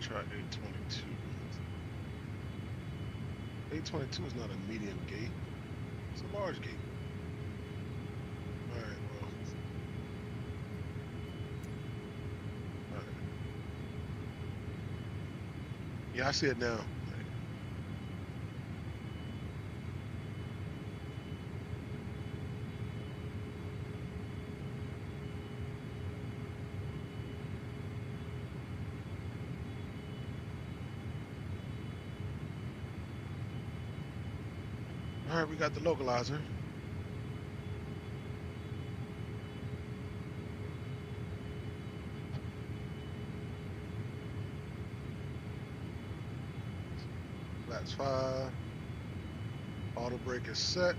Try 822. 822 is not a medium gate. It's a large gate. Alright, well. Alright. Yeah, I see it now. All right, we got the localizer. Flaps 5. Auto brake is set.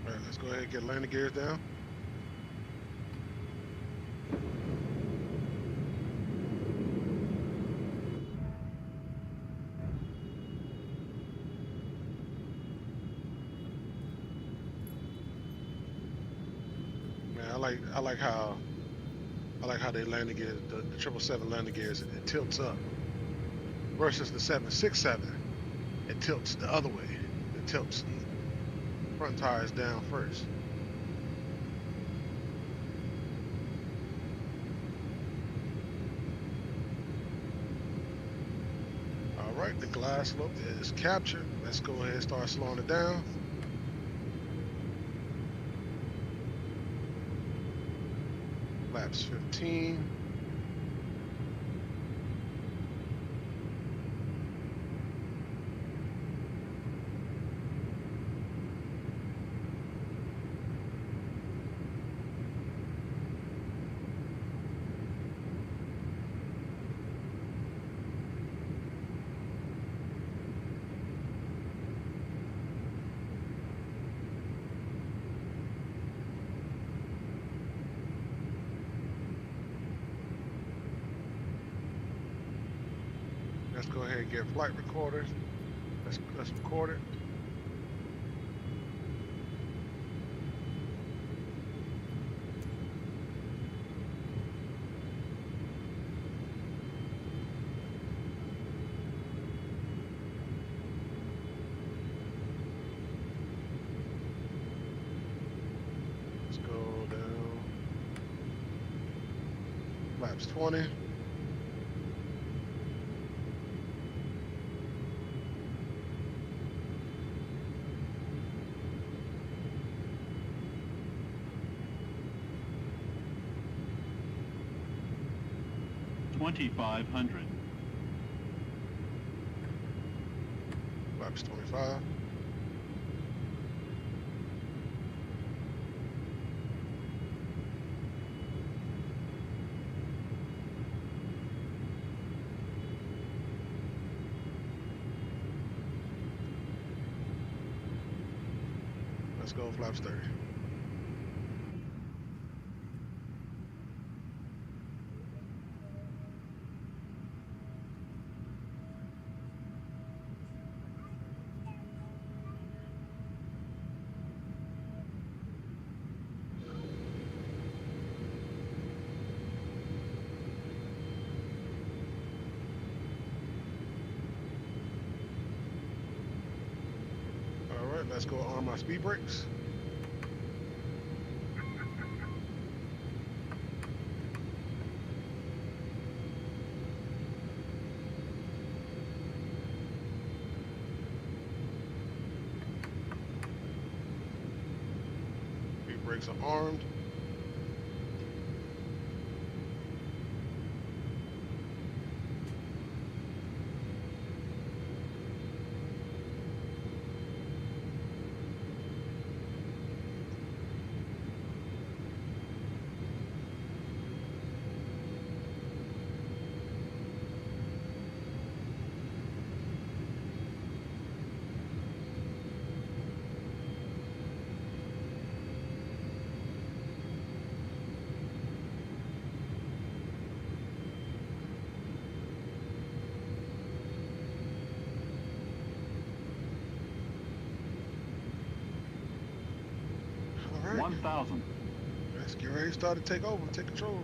All right, let's go ahead and get landing gears down. Man, I like how they landing gears, the 777 landing gears, it tilts up versus the 767. It tilts the other way. It tilts the front tires down first. All right, the glide slope is captured. Let's go ahead and start slowing it down. Laps 15. go ahead and get flight recorder. Let's record it. Let's go down. Flaps 20. $2,500. Flaps 25. Let's go flaps 30. Let's go on my speed brakes. Speed brakes are armed. All right. 1,000. Let's get ready to start to take over, take control.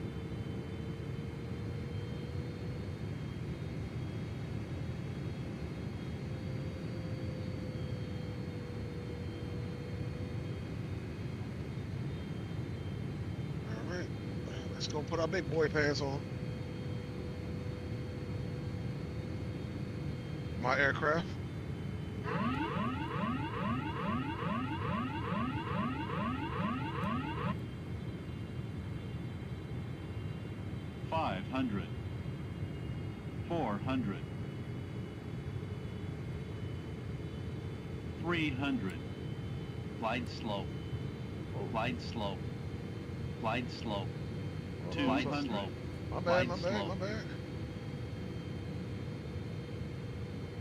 All right, let's go put our big boy pants on. My aircraft. $500. $400. $300. Glide slow. Glide slow. Glide slow. Glide slow. My bad, my bad, my bad.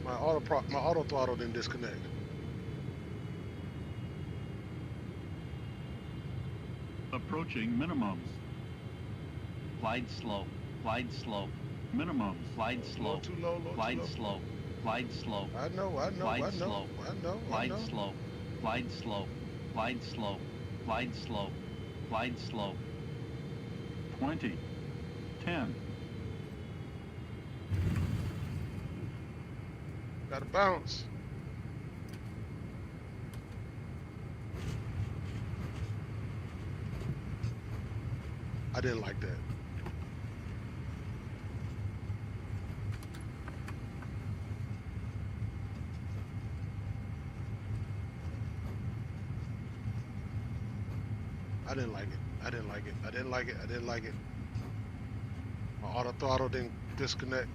My auto throttle didn't disconnect. Approaching minimums. Glide slow. Glide slow. Minimums. Glide slow. Too low, Glide slow. Glide slow. I know. Glide slow. Glide slow. Glide slow. Glide slow. Glide slow. Glide slow. 20. 10. Gotta bounce. I didn't like that. I didn't like it. I didn't like it. I didn't like it. I didn't like it. My auto throttle didn't disconnect.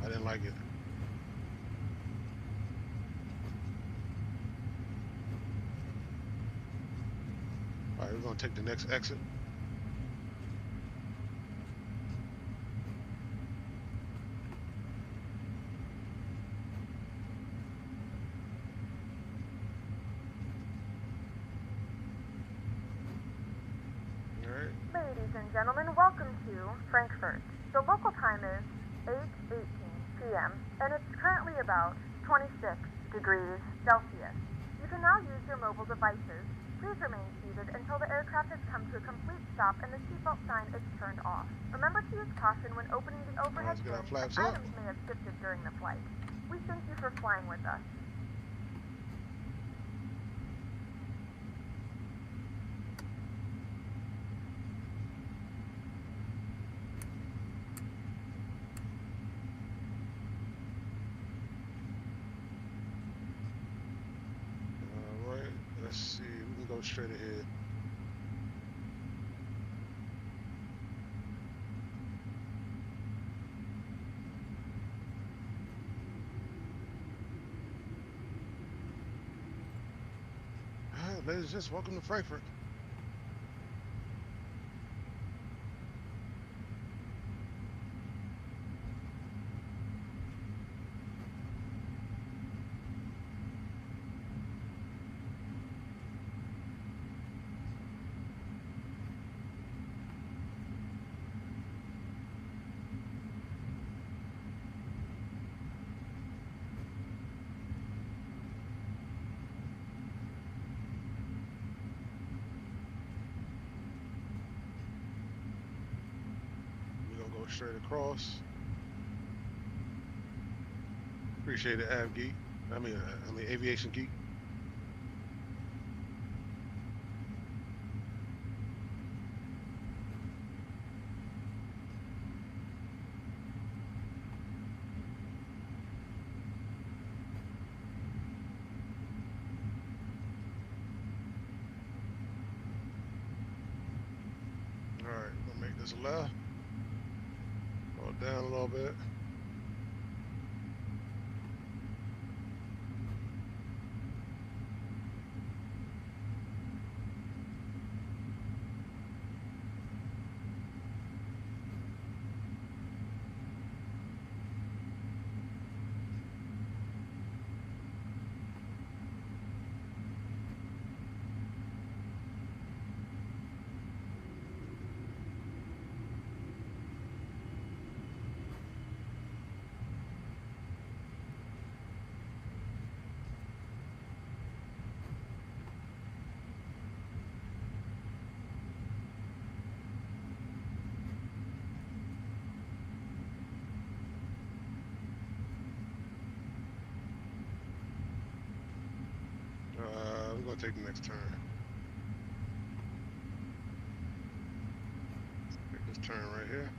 I didn't like it. All right, we're gonna take the next exit. Ladies and gentlemen, welcome to Frankfurt. The local time is 12:18 p.m. and it's currently about 26 degrees Celsius. You can now use your mobile devices. Please remain seated until the aircraft has come to a complete stop and the seatbelt sign is turned off. Remember to use caution when opening the overhead bin, as items may have shifted during the flight. We thank you for flying with us. Let's see, we can go straight ahead. All right, ladies and gents, welcome to Frankfurt. Straight across. Appreciate it, Av Geek. I mean, Aviation Geek. All right, we'll make this a left. Down a little bit. We're gonna take the next turn. Take this turn right here.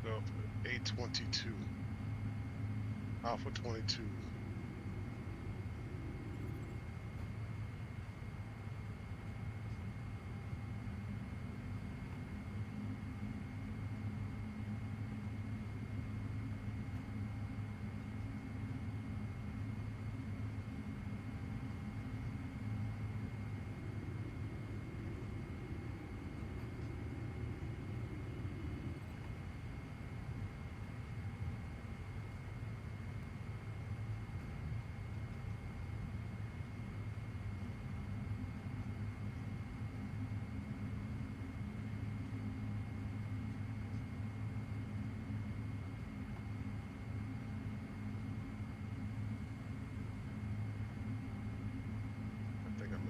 Go for 822. Alpha 22.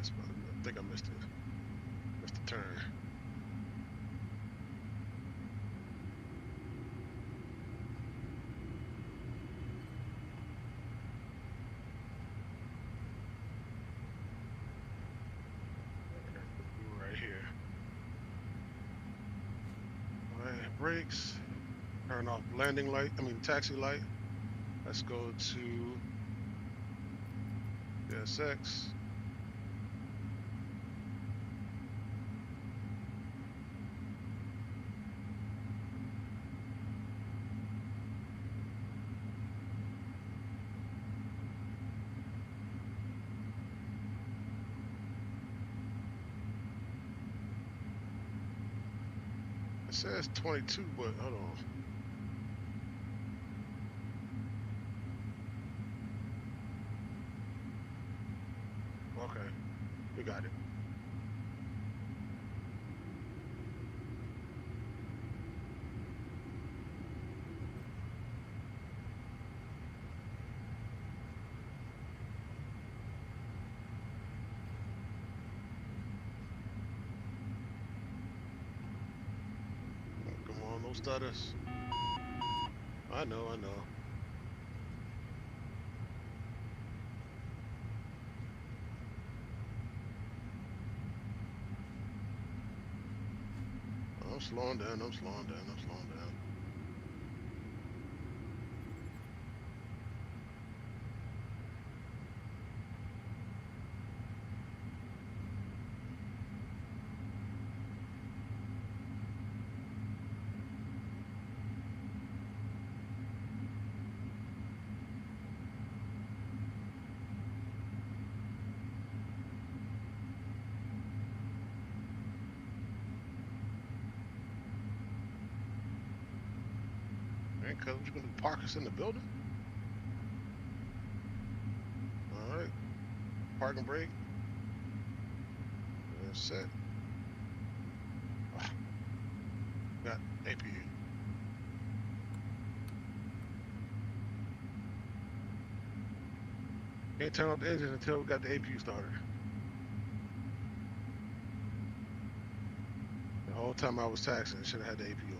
this, but I think I missed it. Missed the turn. Right here. All right, brakes. Turn off landing light. I mean taxi light. Let's go to SX. It says 22, but hold on. Okay, we got it. Come on, no stutters. I know. I'm slowing down. Man, cuz what you gonna park us in the building? All right, parking brake. That's set. Got APU. Can't turn off the engine until we got the APU started. The whole time I was taxing, should have had the APU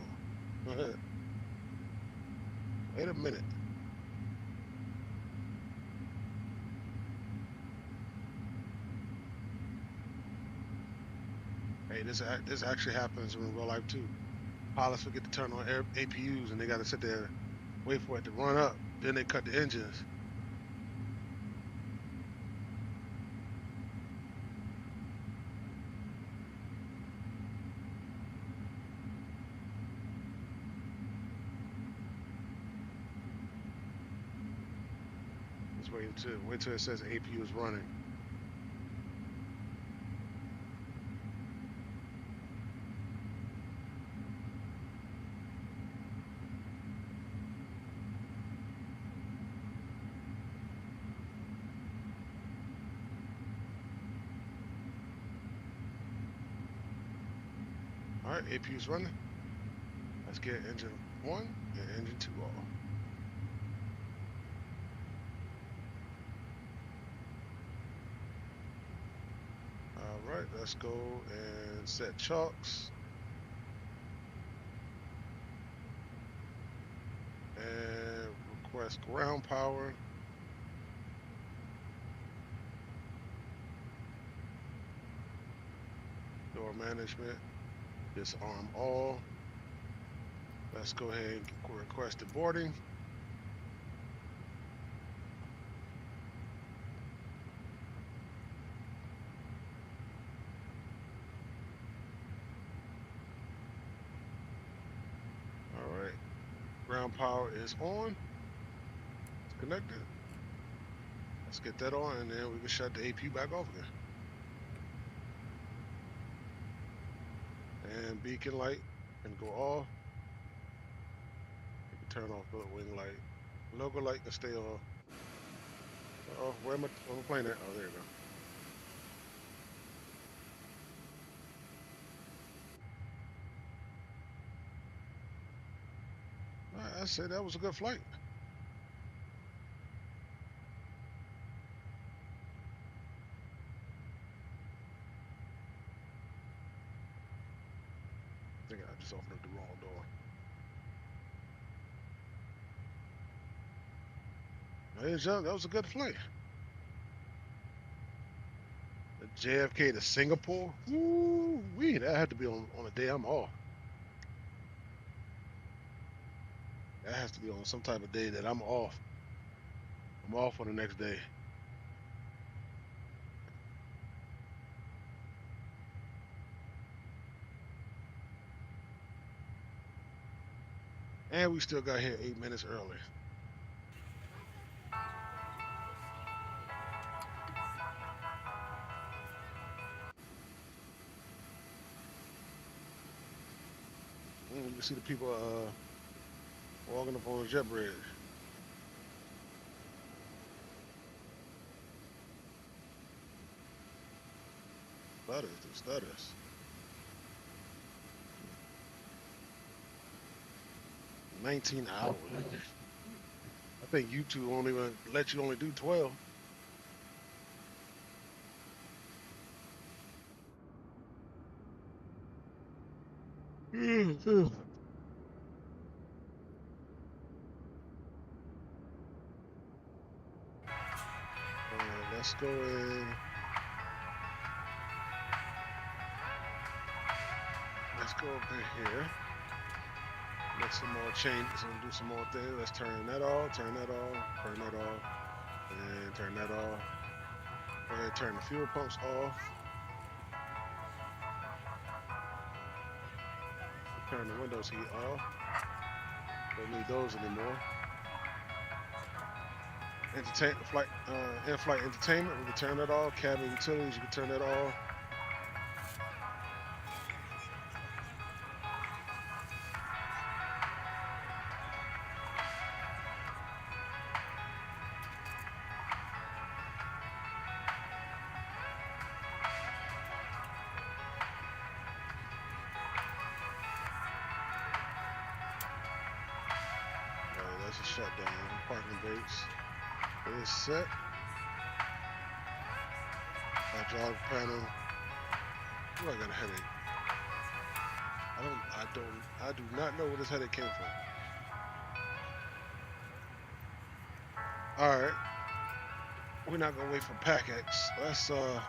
on. Wait a minute. Hey, this actually happens in real life too. Pilots forget to turn on APUs and they got to sit there, wait for it to run up. Then they cut the engines. Let's wait till it says APU is running. All right, APU's running. Let's get engine 1 and engine 2 off. All right, let's go and set chocks. And request ground power. Door management. Disarm all. Let's go ahead and request the boarding. All right, ground power is on. It's connected. Let's get that on, and then we can shut the APU back off again. And beacon light can go off. You can turn off the wing light. Logo light can stay off. Oh, where am I playing at? Oh, there you go. I said that was a good flight. think I just opened up the wrong door. Hey, John, that was a good flight. The JFK to Singapore? Woo-wee, that had to be on a day I'm off. That has to be on some type of day that I'm off. I'm off for the next day. And we still got here 8 minutes early. You can see the people walking up on the jet bridge. Stutters. 19 hours. I think YouTube won't even let you only do 12. Let's go in. Let's go over here. Make some more changes and do some more things. Let's turn that off, turn that off, turn that off, and turn that off. Go ahead, turn the fuel pumps off. Turn the windows heat off. Don't need those anymore. In-flight entertainment, we can turn that off. Cabin utilities, you can turn that off. That's a shutdown. Parking brakes is set. Hydraulic panel. Ooh, I got a headache. I do not know where this headache came from. All right. We're not gonna wait for PAC-X. Let's yeah.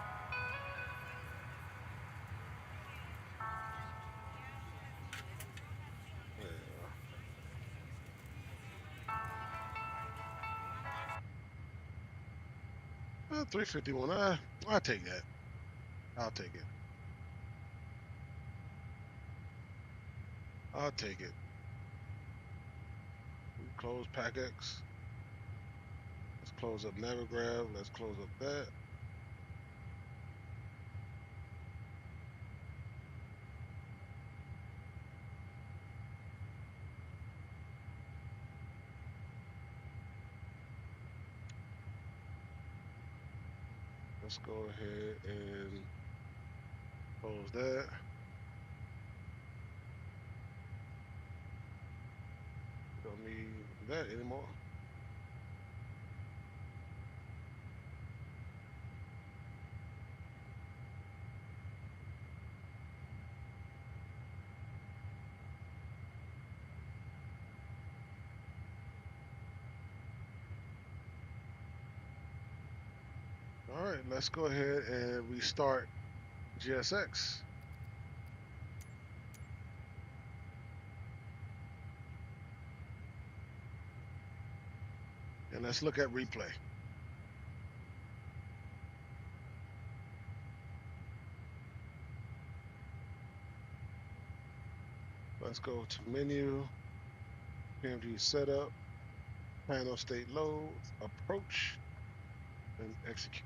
351. I'll take that. I'll take it. I'll take it. We close PAC-X. Let's close up Navigraph. Let's close up that. Let's go ahead and close that. Don't need that anymore. All right, let's go ahead and restart GSX. And let's look at replay. Let's go to menu, PMDG setup, panel state load, approach, and execute.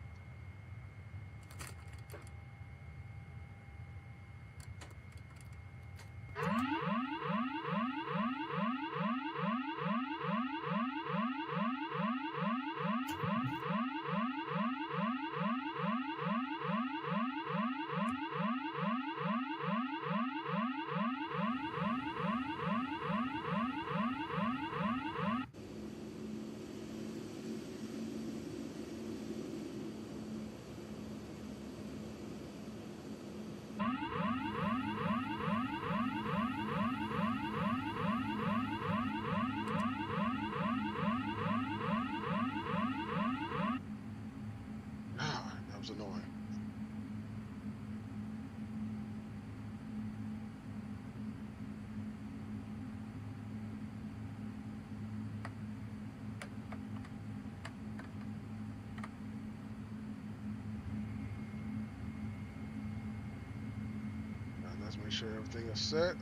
Make sure everything is set.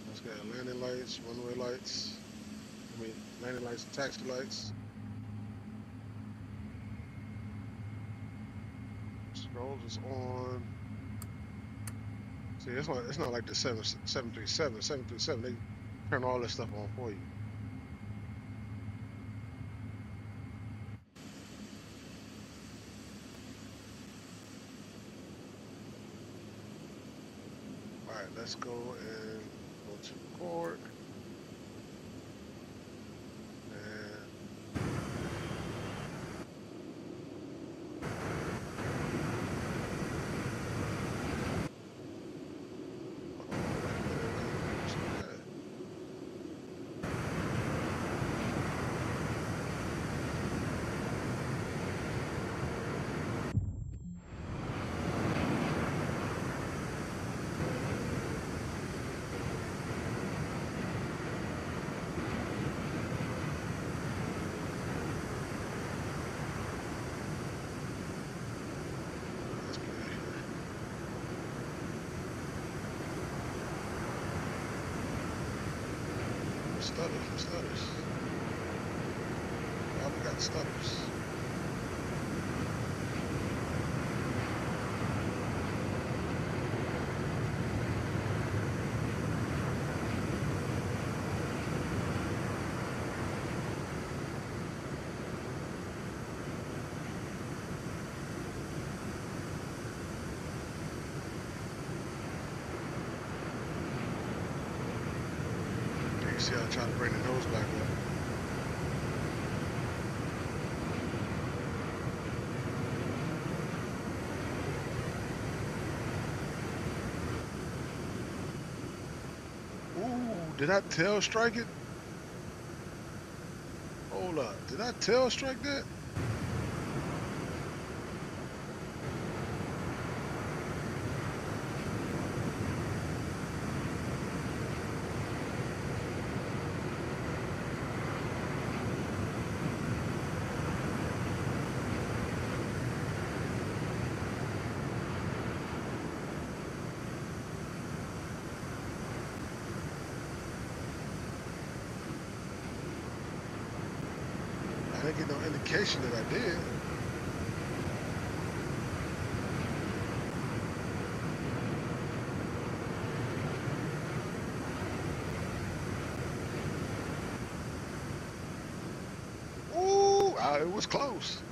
Let's get landing lights, runway lights. I mean, landing lights, taxi lights. Scrolls is on. See, it's not like the 737. 737, they turn all this stuff on for you. All right, let's go and go to record. Stutters. Oh, we got stutters. See, I try to bring the nose back up. Ooh, did I tail strike it? Hold up, did I tail strike that? I didn't get no indication that I did. Ooh, it was close.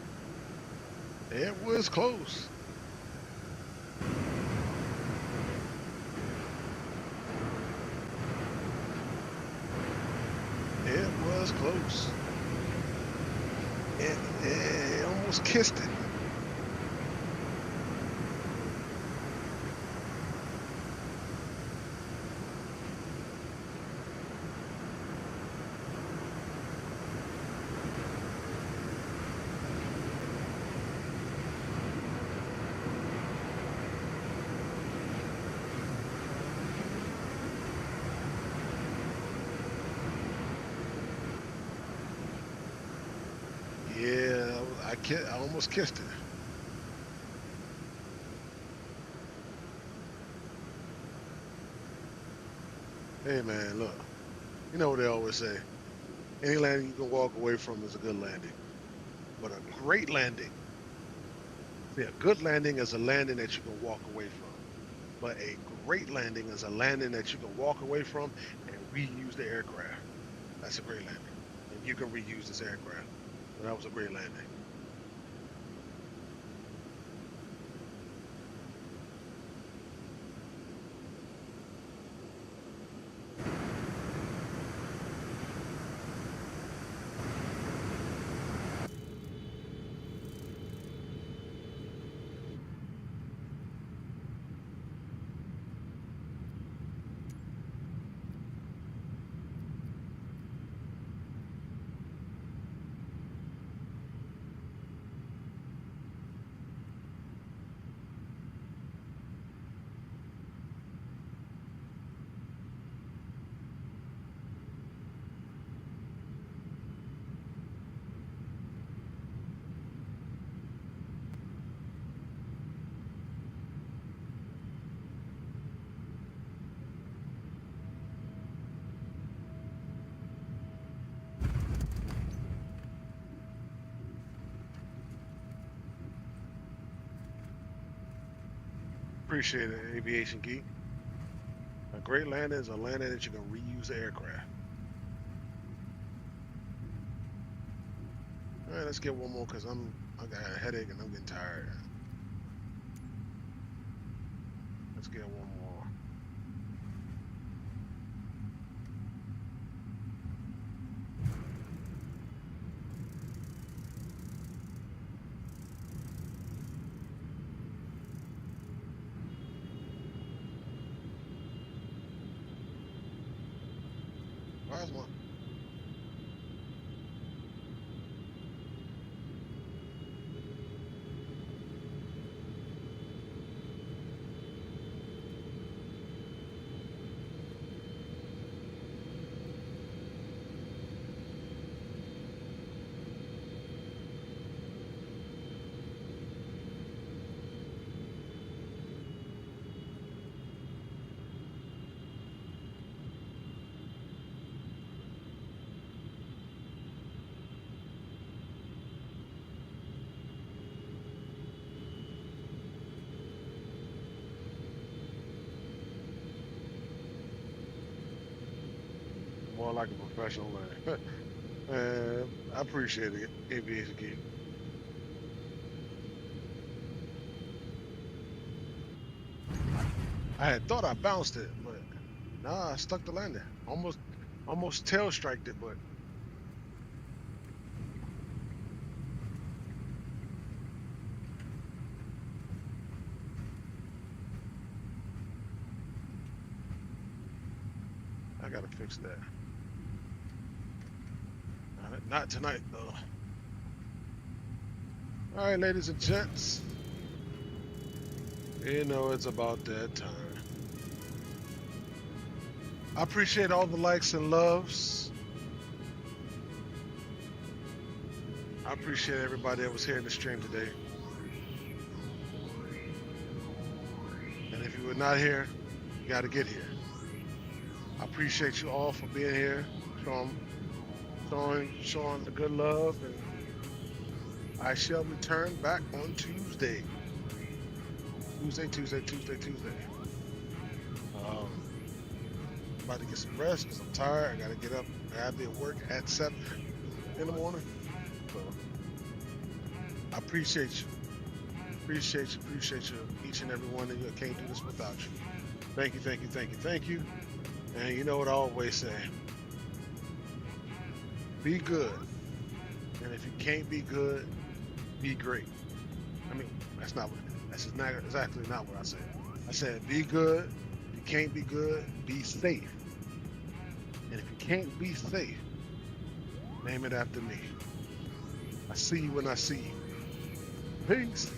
It was close. It was close. It almost kissed it. Yeah, I almost kissed it. Hey man, look, you know what they always say. Any landing you can walk away from is a good landing. But a great landing, see, a good landing is a landing that you can walk away from. But a great landing is a landing that you can walk away from and reuse the aircraft. That's a great landing. And you can reuse this aircraft. So that was a great landing. Appreciate it, Aviation Geek. A great landing is a landing that you can reuse the aircraft. All right, let's get one more because I got a headache and I'm getting tired. Let's get one more. Where's one? More like a professional land. I appreciate it, Aviation Geek. I had thought I bounced it, but nah, I stuck the landing. Almost tail striked it, but I gotta fix that. Not tonight, though. All right, ladies and gents. You know it's about that time. I appreciate all the likes and loves. I appreciate everybody that was here in the stream today. And if you were not here, you got to get here. I appreciate you all for being here, showing the good love, and I shall return back on Tuesday. Tuesday. About to get some rest because I'm tired. I gotta get up. I gotta be at work at 7 in the morning. So I appreciate you. Appreciate you, each and every one of you. I can't do this without you. Thank you. And you know what I always say. Be good. And if you can't be good, be great. I mean, that's not exactly not what I said. I said be good. If you can't be good, be safe. And if you can't be safe, name it after me. I see you when I see you. Peace.